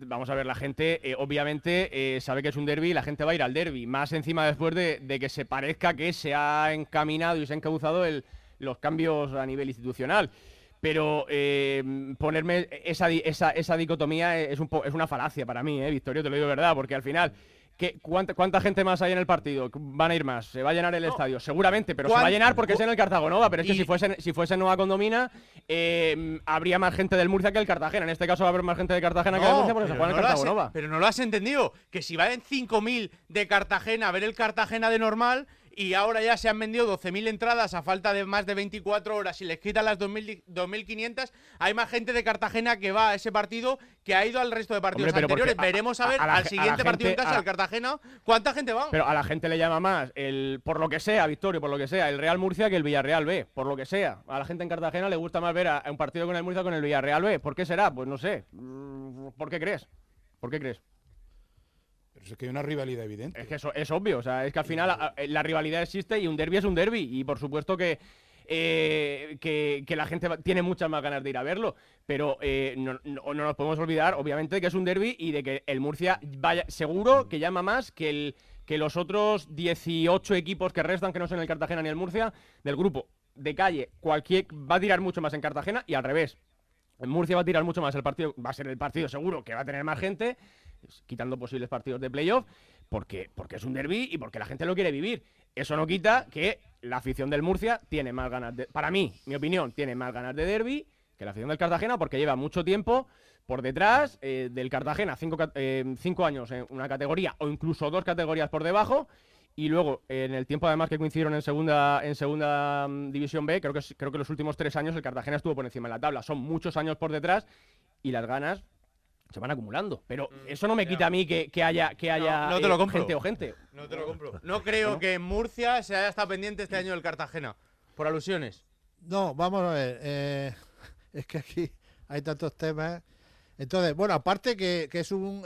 Speaker 4: vamos a ver, la gente obviamente sabe que es un derbi y la gente va a ir al derbi, más encima después de que se parezca que se ha encaminado y se ha encauzado los cambios a nivel institucional. Pero ponerme esa dicotomía es una falacia para mí, Victorio, te lo digo de verdad, porque al final ¿Cuánta gente más hay en el partido? ¿Van a ir más? ¿Se va a llenar el estadio? Seguramente, pero se va a llenar porque es en el Cartagonova. Pero es que si fuese en Nueva Condomina, habría más gente del Murcia que el Cartagena. En este caso va a haber más gente de Cartagena que del Murcia porque se juega en el Cartagonova.
Speaker 1: Pero no lo has entendido. Que si van 5.000 de Cartagena a ver el Cartagena de normal, y ahora ya se han vendido 12.000 entradas a falta de más de 24 horas y les quitan las 2.500, hay más gente de Cartagena que va a ese partido que ha ido al resto de partidos anteriores. Veremos a ver al siguiente partido en casa, al Cartagena, ¿cuánta gente va?
Speaker 4: Pero a la gente le llama más, por lo que sea, Victorio, por lo que sea, el Real Murcia que el Villarreal B, por lo que sea. A la gente en Cartagena le gusta más ver a un partido con el Murcia con el Villarreal B. ¿Por qué será? Pues no sé. ¿Por qué crees? ¿Por qué crees?
Speaker 5: Es que hay una rivalidad evidente.
Speaker 4: Es que eso es obvio, o sea, es que al final la rivalidad existe y un derbi es un derbi. Y por supuesto que la gente tiene muchas más ganas de ir a verlo. Pero no nos podemos olvidar, obviamente, que es un derbi y de que el Murcia seguro que llama más que los otros 18 equipos que restan, que no son el Cartagena ni el Murcia, del grupo de calle. Va a tirar mucho más en Cartagena y al revés. En Murcia va a tirar mucho más el partido, va a ser el partido seguro que va a tener más gente, quitando posibles partidos de playoff, porque es un derbi y porque la gente lo quiere vivir. Eso no quita que la afición del Murcia tiene más ganas para mí, mi opinión, tiene más ganas de derbi que la afición del Cartagena, porque lleva mucho tiempo por detrás del Cartagena, 5 años en una categoría o incluso 2 categorías por debajo. Y luego, en el tiempo además que coincidieron en segunda División B, creo que los últimos 3 años el Cartagena estuvo por encima de la tabla. Son muchos años por detrás y las ganas se van acumulando. Pero eso no me quita a mí que haya
Speaker 1: no te lo compro.
Speaker 4: gente o gente.
Speaker 1: No te lo compro. No creo que en Murcia se haya estado pendiente este año del Cartagena. Por alusiones.
Speaker 2: No, vamos a ver. Es que aquí hay tantos temas. Entonces, bueno, aparte que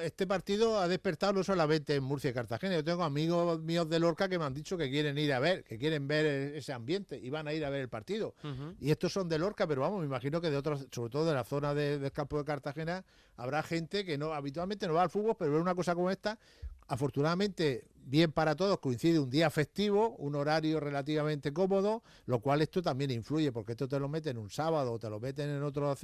Speaker 2: este partido ha despertado no solamente en Murcia y Cartagena. Yo tengo amigos míos de Lorca que me han dicho que quieren ir a ver, que quieren ver ese ambiente y van a ir a ver el partido. Y estos son de Lorca, pero vamos, me imagino que de otros, sobre todo de la zona del campo de Cartagena, habrá gente que habitualmente no va al fútbol, pero ver una cosa como esta, afortunadamente, bien para todos, coincide un día festivo, un horario relativamente cómodo, lo cual esto también influye, porque esto te lo meten un sábado o te lo meten en otra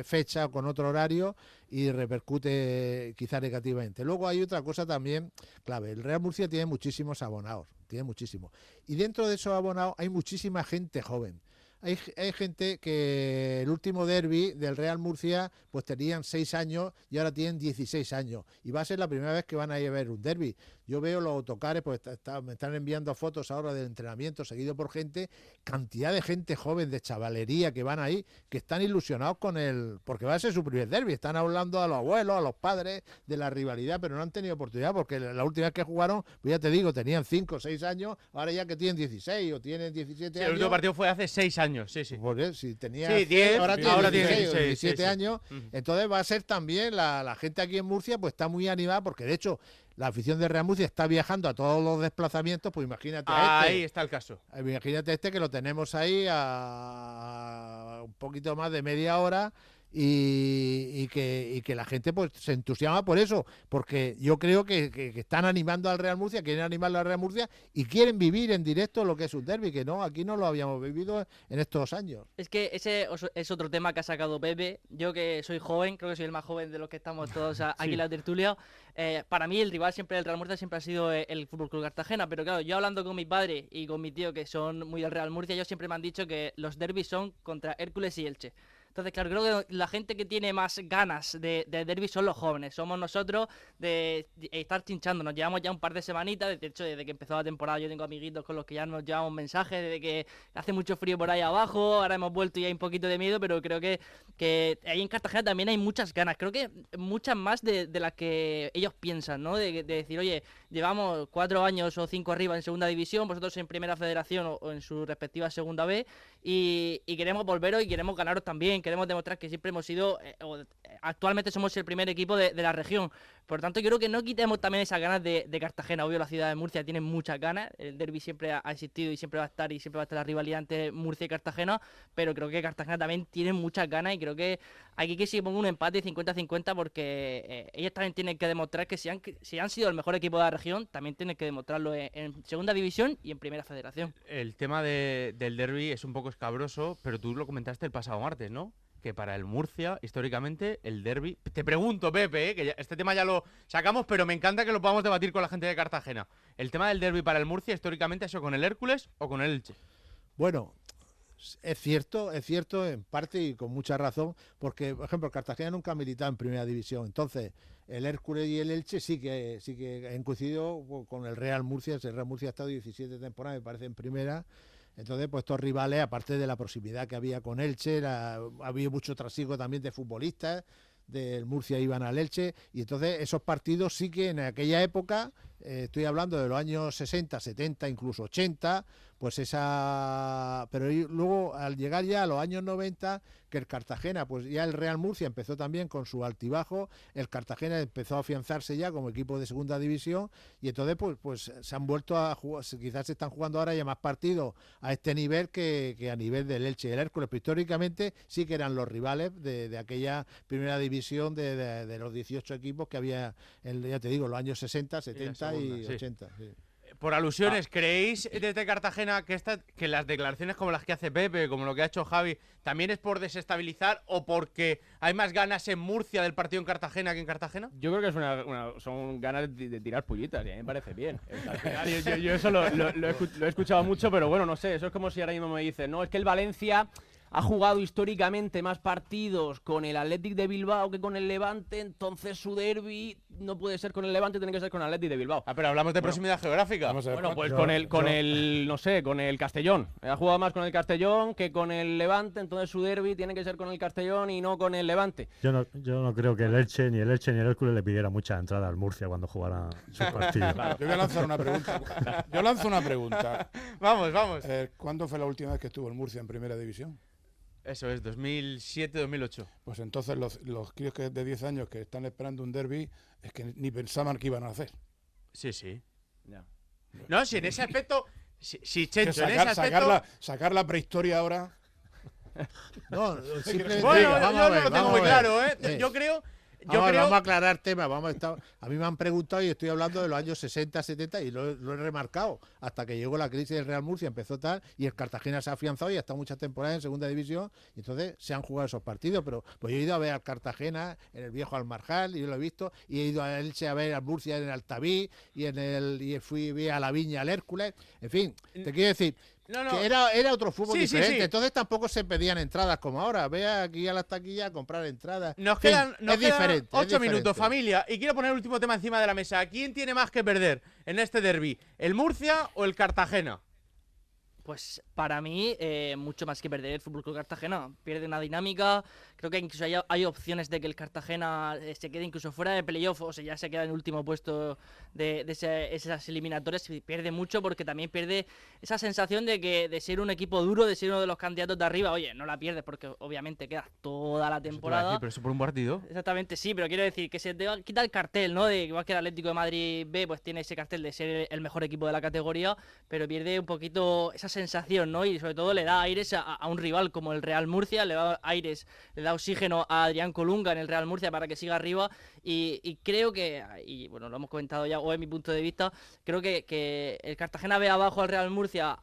Speaker 2: fecha o con otro horario y repercute quizá negativamente. Luego hay otra cosa también clave, el Real Murcia tiene muchísimos abonados, y dentro de esos abonados hay muchísima gente joven. Hay gente que el último derbi del Real Murcia pues tenían 6 años y ahora tienen 16 años. Y va a ser la primera vez que van a ir a ver un derbi. Yo veo los autocares, pues me están enviando fotos ahora del entrenamiento seguido por gente, cantidad de gente joven de chavalería que van ahí, que están ilusionados porque va a ser su primer derbi. Están hablando a los abuelos, a los padres de la rivalidad, pero no han tenido oportunidad porque la última vez que jugaron, pues ya te digo, tenían 5 o 6 años, ahora ya que tienen 16 o tienen 17 años.
Speaker 1: El último partido fue hace 6 años. Sí.
Speaker 2: Porque si tenía
Speaker 1: 10,
Speaker 2: ahora tiene 16 o 17 años,
Speaker 1: sí.
Speaker 2: Entonces va a ser también la gente aquí en Murcia pues está muy animada porque de hecho la afición de Real Murcia está viajando a todos los desplazamientos, pues imagínate
Speaker 1: ahí está el caso.
Speaker 2: Imagínate que lo tenemos ahí a un poquito más de media hora y que la gente pues se entusiasma por eso, porque yo creo que están animando al Real Murcia, quieren animarlo al Real Murcia y quieren vivir en directo lo que es un derbi, que no, aquí no lo habíamos vivido en estos años.
Speaker 8: Es que ese es otro tema que ha sacado Pepe. Yo que soy joven, creo que soy el más joven de los que estamos todos aquí en la tertulia. Para mí el rival siempre del Real Murcia siempre ha sido el Fútbol Club Cartagena, pero claro, yo hablando con mi padre y con mi tío que son muy del Real Murcia, ellos siempre me han dicho que los derbis son contra Hércules y Elche. Entonces, claro, creo que la gente que tiene más ganas de derbi son los jóvenes. Somos nosotros de estar chinchando. Nos llevamos ya un par de semanitas. De hecho, desde que empezó la temporada yo tengo amiguitos con los que ya nos llevamos mensajes desde que hace mucho frío por ahí abajo. Ahora hemos vuelto y hay un poquito de miedo, pero creo que ahí en Cartagena también hay muchas ganas. Creo que muchas más de las que ellos piensan, ¿no? De decir, oye, llevamos 4 años o 5 arriba en segunda división, vosotros en primera federación o en su respectiva segunda B, y queremos volveros y queremos ganaros también. Queremos demostrar que siempre hemos sido, actualmente somos el primer equipo de la región. Por tanto, yo creo que no quitemos también esas ganas de Cartagena. Obvio, la ciudad de Murcia tiene muchas ganas. El derbi siempre ha existido y siempre va a estar la rivalidad entre Murcia y Cartagena. Pero creo que Cartagena también tiene muchas ganas y creo que aquí que se ponga un empate 50-50 porque ellos también tienen que demostrar que si han sido el mejor equipo de la región, también tienen que demostrarlo en segunda división y en primera federación.
Speaker 1: El tema del derbi es un poco escabroso, pero tú lo comentaste el pasado martes, ¿no? que para el Murcia, históricamente, el derbi... Te pregunto, Pepe, que este tema ya lo sacamos, pero me encanta que lo podamos debatir con la gente de Cartagena. ¿El tema del derbi para el Murcia, históricamente, ha sido con el Hércules o con el Elche?
Speaker 2: Bueno, es cierto en parte y con mucha razón, porque, por ejemplo, Cartagena nunca ha militado en primera división. Entonces, el Hércules y el Elche sí que han coincidido con el Real Murcia. El Real Murcia ha estado 17 temporadas, me parece, en primera. Entonces, pues estos rivales, aparte de la proximidad que había con Elche, había mucho trasiego también de futbolistas, del Murcia iban al Elche, y entonces esos partidos sí que en aquella época, estoy hablando de los años 60, 70, incluso 80, pues pero luego al llegar ya a los años 90, que el Cartagena, pues ya el Real Murcia empezó también con su altibajo, el Cartagena empezó a afianzarse ya como equipo de segunda división, y entonces pues se han vuelto a jugar, quizás se están jugando ahora ya más partidos a este nivel que a nivel del Elche y el Hércules, pero históricamente sí que eran los rivales de aquella primera división de los 18 equipos que había, ya te digo, los años 60, 70 y 80. Sí.
Speaker 1: Por alusiones, ¿creéis desde Cartagena que las declaraciones como las que hace Pepe, como lo que ha hecho Javi, también es por desestabilizar o porque hay más ganas en Murcia del partido en Cartagena que en Cartagena?
Speaker 4: Yo creo que son ganas de tirar pullitas y a mí me parece bien. Al final, yo eso lo he escuchado mucho, pero bueno, no sé, eso es como si ahora mismo me dicen, no, es que el Valencia ha jugado históricamente más partidos con el Athletic de Bilbao que con el Levante, entonces su derbi no puede ser con el Levante, tiene que ser con el Athletic de Bilbao.
Speaker 1: Ah, pero hablamos de proximidad geográfica.
Speaker 4: Bueno, pues con el Castellón. Ha jugado más con el Castellón que con el Levante, entonces su derbi tiene que ser con el Castellón y no con el Levante.
Speaker 7: Yo no creo que el Elche ni el Hércules le pidiera mucha entrada al Murcia cuando jugara sus partidos.
Speaker 5: Claro. Yo voy a lanzar una pregunta. Yo lanzo una pregunta.
Speaker 1: Vamos.
Speaker 5: ¿Cuándo fue la última vez que estuvo el Murcia en primera división?
Speaker 1: Eso es, 2007-2008.
Speaker 5: Pues entonces los críos de 10 años que están esperando un derbi es que ni pensaban que iban a hacer.
Speaker 1: Sí.
Speaker 4: Ya.
Speaker 1: No, si en ese aspecto... Si Chencho, en ese aspecto...
Speaker 5: Sacar la prehistoria ahora...
Speaker 2: No, simplemente...
Speaker 1: Bueno, yo no lo tengo muy claro, ¿eh? Yo creo...
Speaker 2: Vamos a aclarar temas. A mí me han preguntado y estoy hablando de los años 60, 70 y lo he remarcado. Hasta que llegó la crisis del Real Murcia, empezó tal y el Cartagena se ha afianzado y ha estado muchas temporadas en segunda división y entonces se han jugado esos partidos. Pero pues yo he ido a ver al Cartagena en el viejo Almarjal y yo lo he visto, y he ido a Elche a ver al Murcia en el Altaví y fui a la Viña al Hércules. En fin, te quiero decir... Que era otro fútbol diferente. Sí. Entonces tampoco se pedían entradas como ahora. Ve aquí a las taquillas a comprar entradas.
Speaker 1: Nos quedan
Speaker 2: diferente.
Speaker 1: 8 minutos, familia. Y quiero poner el último tema encima de la mesa. ¿Quién tiene más que perder en este derbi? ¿El Murcia o el Cartagena?
Speaker 8: Pues para mí, mucho más que perder el Fútbol Club Cartagena. Pierde una dinámica. Creo que incluso hay opciones de que el Cartagena se quede incluso fuera de playoff, o sea, ya se queda en el último puesto de esas eliminatorias. Y pierde mucho porque también pierde esa sensación de ser un equipo duro, de ser uno de los candidatos de arriba. Oye, no la pierdes porque obviamente queda toda la temporada.
Speaker 1: Pero eso por un partido.
Speaker 8: Exactamente, sí, pero quiero decir que se te quita el cartel, ¿no? De igual que el Atlético de Madrid B, pues tiene ese cartel de ser el mejor equipo de la categoría, pero pierde un poquito esa sensación, ¿no? Y sobre todo le da aires a un rival como el Real Murcia, le da aires, le da oxígeno a Adrián Colunga en el Real Murcia para que siga arriba y creo que, y bueno, lo hemos comentado ya, o en mi punto de vista, creo que el Cartagena ve abajo al Real Murcia,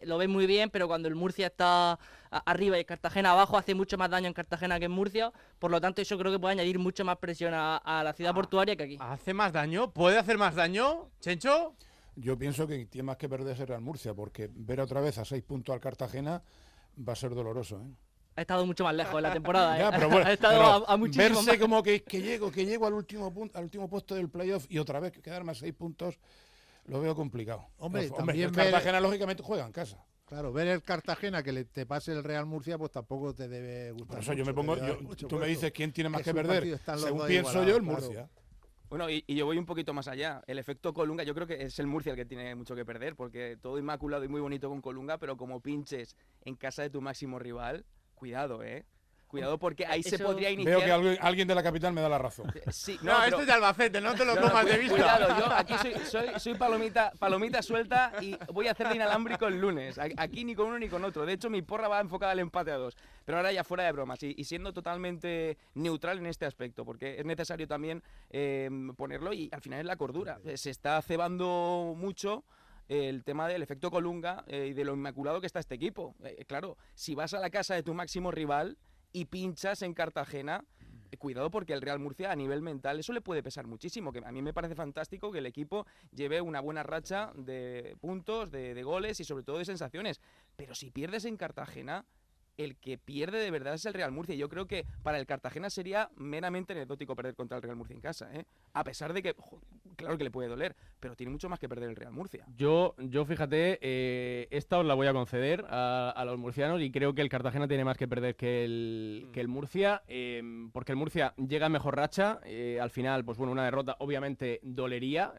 Speaker 8: lo ve muy bien, pero cuando el Murcia está arriba y el Cartagena abajo, hace mucho más daño en Cartagena que en Murcia, por lo tanto eso creo que puede añadir mucho más presión a la ciudad portuaria que aquí.
Speaker 1: ¿Hace más daño? ¿Puede hacer más daño, Chencho?
Speaker 5: Yo pienso que tiene más que perder ese Real Murcia, porque ver otra vez a 6 puntos al Cartagena va a ser doloroso, ¿eh?
Speaker 8: Ha estado mucho más lejos en la temporada, ¿eh?
Speaker 5: Ya, pero bueno,
Speaker 8: ha estado a muchísimo
Speaker 5: verse
Speaker 8: más.
Speaker 5: como que llego al último puesto del playoff y otra vez quedarme a 6 puntos, lo veo complicado.
Speaker 2: Hombre,
Speaker 5: el Cartagena lógicamente juega en casa.
Speaker 2: Claro, ver el Cartagena que te pase el Real Murcia, pues tampoco te debe gustar.
Speaker 5: Por eso
Speaker 2: mucho,
Speaker 5: yo me pongo, tú me dices quién tiene más que perder. Según pienso yo, el Murcia.
Speaker 2: Claro.
Speaker 3: Bueno, y yo voy un poquito más allá. El efecto Colunga, yo creo que es el Murcia el que tiene mucho que perder, porque todo inmaculado y muy bonito con Colunga, pero como pinches en casa de tu máximo rival, cuidado, Cuidado porque ahí se podría iniciar...
Speaker 5: Veo que alguien de la capital me da la razón.
Speaker 3: Sí,
Speaker 1: no, pero... esto es de Albacete, no te lo tomas de vista.
Speaker 3: Cuidado, yo aquí soy palomita suelta y voy a hacer de inalámbrico el lunes. Aquí ni con uno ni con otro. De hecho, mi porra va enfocada al empate a 2. Pero ahora ya fuera de bromas y siendo totalmente neutral en este aspecto, porque es necesario también ponerlo y al final es la cordura. Se está cebando mucho el tema del efecto Colunga y de lo inmaculado que está este equipo. Claro, si vas a la casa de tu máximo rival y pinchas en Cartagena, cuidado, porque el Real Murcia a nivel mental eso le puede pesar muchísimo, que a mí me parece fantástico que el equipo lleve una buena racha de puntos, de goles y sobre todo de sensaciones, pero si pierdes en Cartagena, el que pierde de verdad es el Real Murcia. Yo creo que para el Cartagena sería meramente anecdótico perder contra el Real Murcia en casa, ¿eh? A pesar de que, claro que le puede doler, pero tiene mucho más que perder el Real Murcia.
Speaker 4: Yo fíjate, esta os la voy a conceder a los murcianos y creo que el Cartagena tiene más que perder que el Murcia, porque el Murcia llega en mejor racha, al final, pues bueno, una derrota obviamente dolería,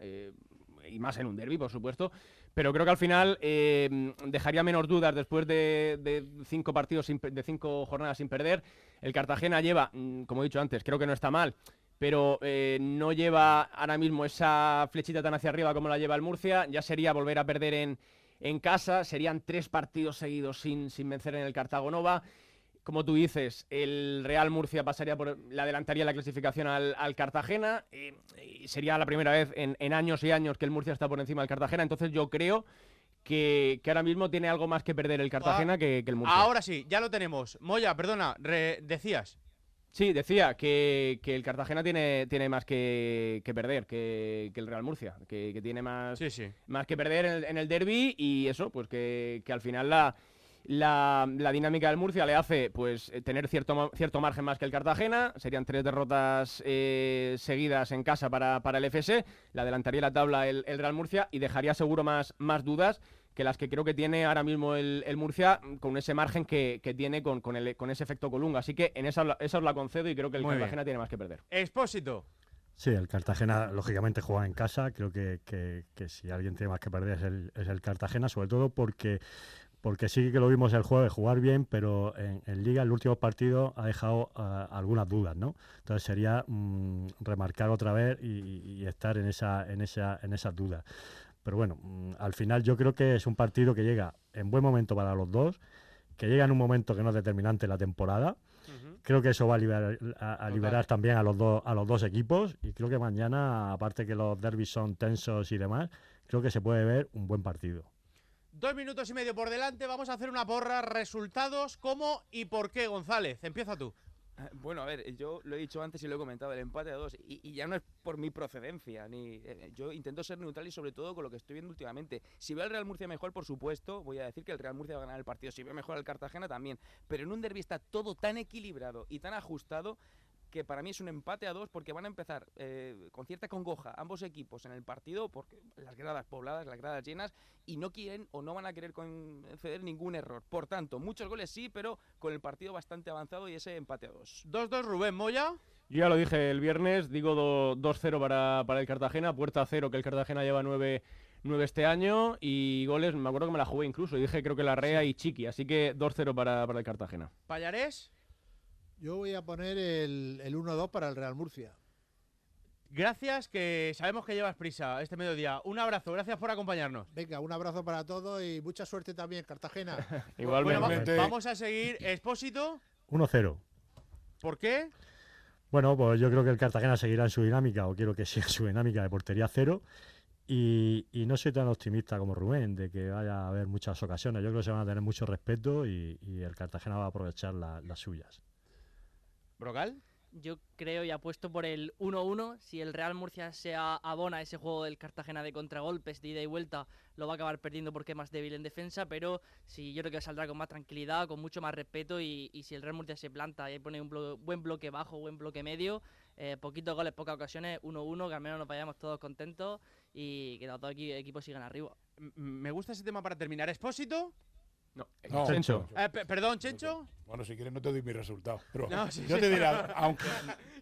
Speaker 4: y más en un derbi, por supuesto, pero creo que al final dejaría menos dudas después de 5 partidos, de 5 jornadas sin perder. El Cartagena lleva, como he dicho antes, creo que no está mal, pero no lleva ahora mismo esa flechita tan hacia arriba como la lleva el Murcia. Ya sería volver a perder en casa, serían 3 partidos seguidos sin vencer en el Cartago Nova. Como tú dices, el Real Murcia le adelantaría la clasificación al Cartagena, y sería la primera vez en años y años que el Murcia está por encima del Cartagena. Entonces yo creo que ahora mismo tiene algo más que perder el Cartagena que el Murcia.
Speaker 1: Ahora sí, ya lo tenemos. Moya, perdona, decías.
Speaker 4: Sí, decía que el Cartagena tiene más que perder que el Real Murcia, que tiene más que perder en el derbi, y eso, pues que al final la dinámica del Murcia le hace pues tener cierto margen más que el Cartagena. Serían 3 derrotas seguidas en casa para el FS, le adelantaría la tabla el Real Murcia y dejaría seguro más dudas que las que creo que tiene ahora mismo el Murcia, con ese margen que tiene con ese efecto Colunga. Así que en esa os la concedo y creo que el Cartagena tiene más que perder.
Speaker 1: Expósito.
Speaker 7: Sí, el Cartagena lógicamente juega en casa. Creo que si alguien tiene más que perder es el Cartagena, sobre todo porque sí que lo vimos el jueves jugar bien, pero en Liga, el último partido, ha dejado algunas dudas, ¿no? Entonces sería remarcar otra vez y estar en esas dudas. Pero bueno, al final yo creo que es un partido que llega en buen momento para los dos, que llega en un momento que no es determinante en la temporada. Creo que eso va a liberar también a los dos equipos, y creo que mañana, aparte que los derbis son tensos y demás, creo que se puede ver un buen partido.
Speaker 1: 2 minutos y medio por delante, vamos a hacer una porra. Resultados, ¿cómo y por qué, González? Empieza tú.
Speaker 3: Bueno, a ver, yo lo he dicho antes y lo he comentado, el empate a 2, y ya no es por mi procedencia, yo intento ser neutral y sobre todo con lo que estoy viendo últimamente. Si veo al Real Murcia mejor, por supuesto, voy a decir que el Real Murcia va a ganar el partido. Si veo mejor al Cartagena, también. Pero en un derbi está todo tan equilibrado y tan ajustado que para mí es un empate a 2, porque van a empezar con cierta congoja ambos equipos en el partido, porque las gradas pobladas, las gradas llenas, y no quieren o no van a querer conceder ningún error. Por tanto, muchos goles sí, pero con el partido bastante avanzado y ese empate a 2.
Speaker 1: 2-2, Rubén. Moya.
Speaker 4: Yo ya lo dije el viernes, digo 2-0 para el Cartagena, puerta a 0, que el Cartagena lleva 9 este año, y goles, me acuerdo que me la jugué incluso, y dije creo que Larrea y Chiqui, así que 2-0 para el Cartagena.
Speaker 1: Pallarés.
Speaker 2: Yo voy a poner el 1-2 para el Real Murcia.
Speaker 1: Gracias, que sabemos que llevas prisa este mediodía. Un abrazo, gracias por acompañarnos.
Speaker 2: Venga, un abrazo para todos y mucha suerte también, Cartagena.
Speaker 4: Igualmente.
Speaker 1: Bueno, vamos a seguir. Expósito.
Speaker 7: 1-0.
Speaker 1: ¿Por qué?
Speaker 7: Bueno, pues yo creo que el Cartagena seguirá en su dinámica, o quiero que siga en su dinámica de portería 0. Y no soy tan optimista como Rubén de que vaya a haber muchas ocasiones. Yo creo que se van a tener mucho respeto y el Cartagena va a aprovechar las suyas.
Speaker 1: ¿Brocal?
Speaker 8: Yo creo y apuesto por el 1-1. Si el Real Murcia se abona ese juego del Cartagena de contragolpes, de ida y vuelta, lo va a acabar perdiendo porque es más débil en defensa, pero sí, yo creo que saldrá con más tranquilidad, con mucho más respeto, y si el Real Murcia se planta y pone un buen bloque bajo, buen bloque medio, poquitos goles, pocas ocasiones, 1-1, que al menos nos vayamos todos contentos y que los dos equipos sigan arriba.
Speaker 1: Me gusta ese tema para terminar. ¿Expósito?
Speaker 4: No,
Speaker 7: Chencho.
Speaker 1: Perdón, Chencho.
Speaker 5: Bueno, si quieres no te doy mi resultado. Pero
Speaker 1: No, sí,
Speaker 5: yo te diré, aunque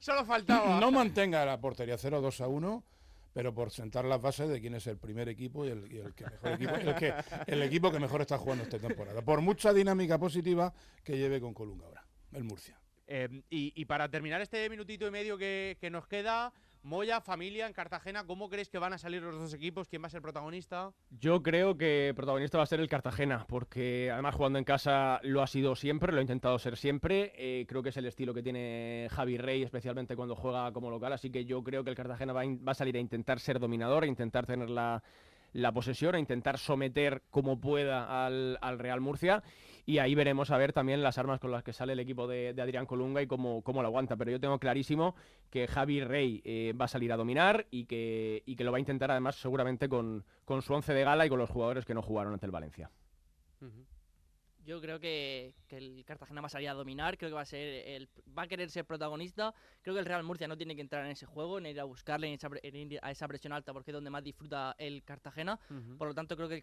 Speaker 1: solo faltaba.
Speaker 5: no mantenga la portería 0, 2-1, pero por sentar las bases de quién es el primer equipo y el que mejor equipo, el equipo que mejor está jugando esta temporada. Por mucha dinámica positiva que lleve con Colunga ahora, el Murcia.
Speaker 1: Y para terminar este minutito y medio que nos queda, Moya, familia, en Cartagena, ¿cómo crees que van a salir los dos equipos? ¿Quién va a ser protagonista?
Speaker 4: Yo creo que protagonista va a ser el Cartagena, porque además jugando en casa lo ha sido siempre, lo ha intentado ser siempre. Creo que es el estilo que tiene Javi Rey, especialmente cuando juega como local, así que yo creo que el Cartagena va a salir a intentar ser dominador, a intentar tener la la posesión, a intentar someter como pueda al Real Murcia. Y ahí veremos a ver también las armas con las que sale el equipo de Adrián Colunga y cómo lo aguanta. Pero yo tengo clarísimo que Javi Rey va a salir a dominar y que lo va a intentar además seguramente con su 11 de gala y con los jugadores que no jugaron ante el Valencia.
Speaker 8: Yo creo que el Cartagena va a salir a dominar, creo que va a querer ser protagonista. Creo que el Real Murcia no tiene que entrar en ese juego, en ir a buscarle, en ir a esa presión alta, porque es donde más disfruta el Cartagena. Por lo tanto, creo que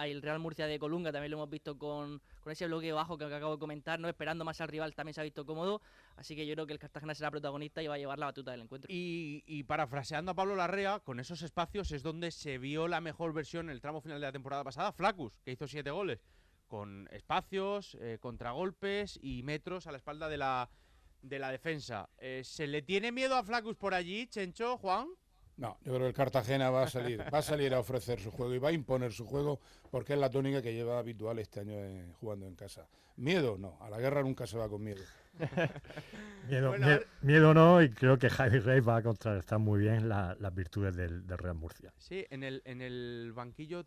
Speaker 8: el Real Murcia de Colunga también lo hemos visto con ese bloqueo bajo que acabo de comentar, no esperando más al rival, también se ha visto cómodo. Así que yo creo que el Cartagena será protagonista y va a llevar la batuta del encuentro.
Speaker 1: Y parafraseando a Pablo Larrea, con esos espacios es donde se vio la mejor versión en el tramo final de la temporada pasada, Flaccus, que hizo 7 goles. Con espacios, contragolpes y metros a la espalda de la defensa. ¿Se le tiene miedo a Flaccus por allí, Chencho, Juan?
Speaker 5: No, yo creo que el Cartagena va a salir a ofrecer su juego y va a imponer su juego, porque es la tónica que lleva habitual este año jugando en casa. Miedo no, a la guerra nunca se va con miedo.
Speaker 7: Miedo no, y creo que Javi Rey va a contrarrestar muy bien las virtudes del Real Murcia.
Speaker 1: Sí, en el banquillo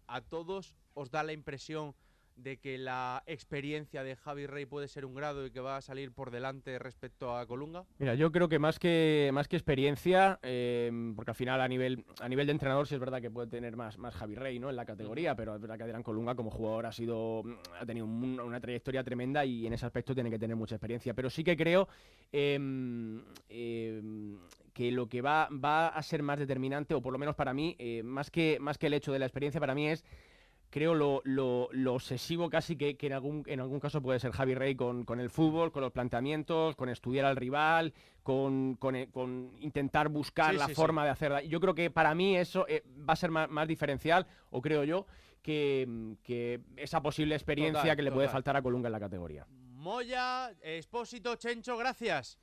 Speaker 1: a todos os da la impresión de que la experiencia de Javi Rey puede ser un grado y que va a salir por delante respecto a Colunga.
Speaker 4: Mira, yo creo que más que experiencia, porque al final a nivel de entrenador sí es verdad que puede tener más Javi Rey, ¿no?, en la categoría, pero es verdad que Adrián Colunga como jugador ha tenido una trayectoria tremenda y en ese aspecto tiene que tener mucha experiencia. Pero sí que creo que lo que va a ser más determinante, o por lo menos para mí, más que el hecho de la experiencia, para mí es, creo, lo obsesivo casi que en algún caso puede ser Javi Rey con el fútbol, con los planteamientos, con estudiar al rival, con intentar buscar la forma de hacerla. Yo creo que para mí eso va a ser más diferencial, o creo yo, que esa posible experiencia que le puede faltar a Colunga en la categoría.
Speaker 1: Moya, Expósito, Chencho, gracias.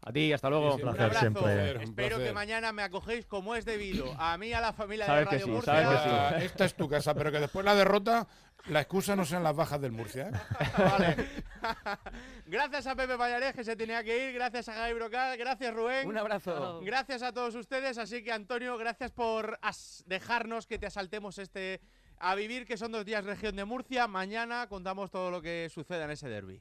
Speaker 4: A ti, hasta luego.
Speaker 7: Un placer siempre.
Speaker 1: Espero que mañana me acogéis como es debido. A mí, a la familia
Speaker 4: sabes
Speaker 1: de Radio
Speaker 4: que sí,
Speaker 1: Murcia.
Speaker 4: sabes que sí.
Speaker 5: Esta es tu casa, pero que después la derrota, la excusa no sean las bajas del Murcia, ¿eh?
Speaker 1: Vale. Gracias a Pepe Pallarés, que se tenía que ir. Gracias a Javi Brocal. Gracias, Rubén.
Speaker 3: Un abrazo.
Speaker 1: Gracias a todos ustedes. Así que, Antonio, gracias por dejarnos que te asaltemos a vivir, que son 2 días región de Murcia. Mañana contamos todo lo que suceda en ese derbi.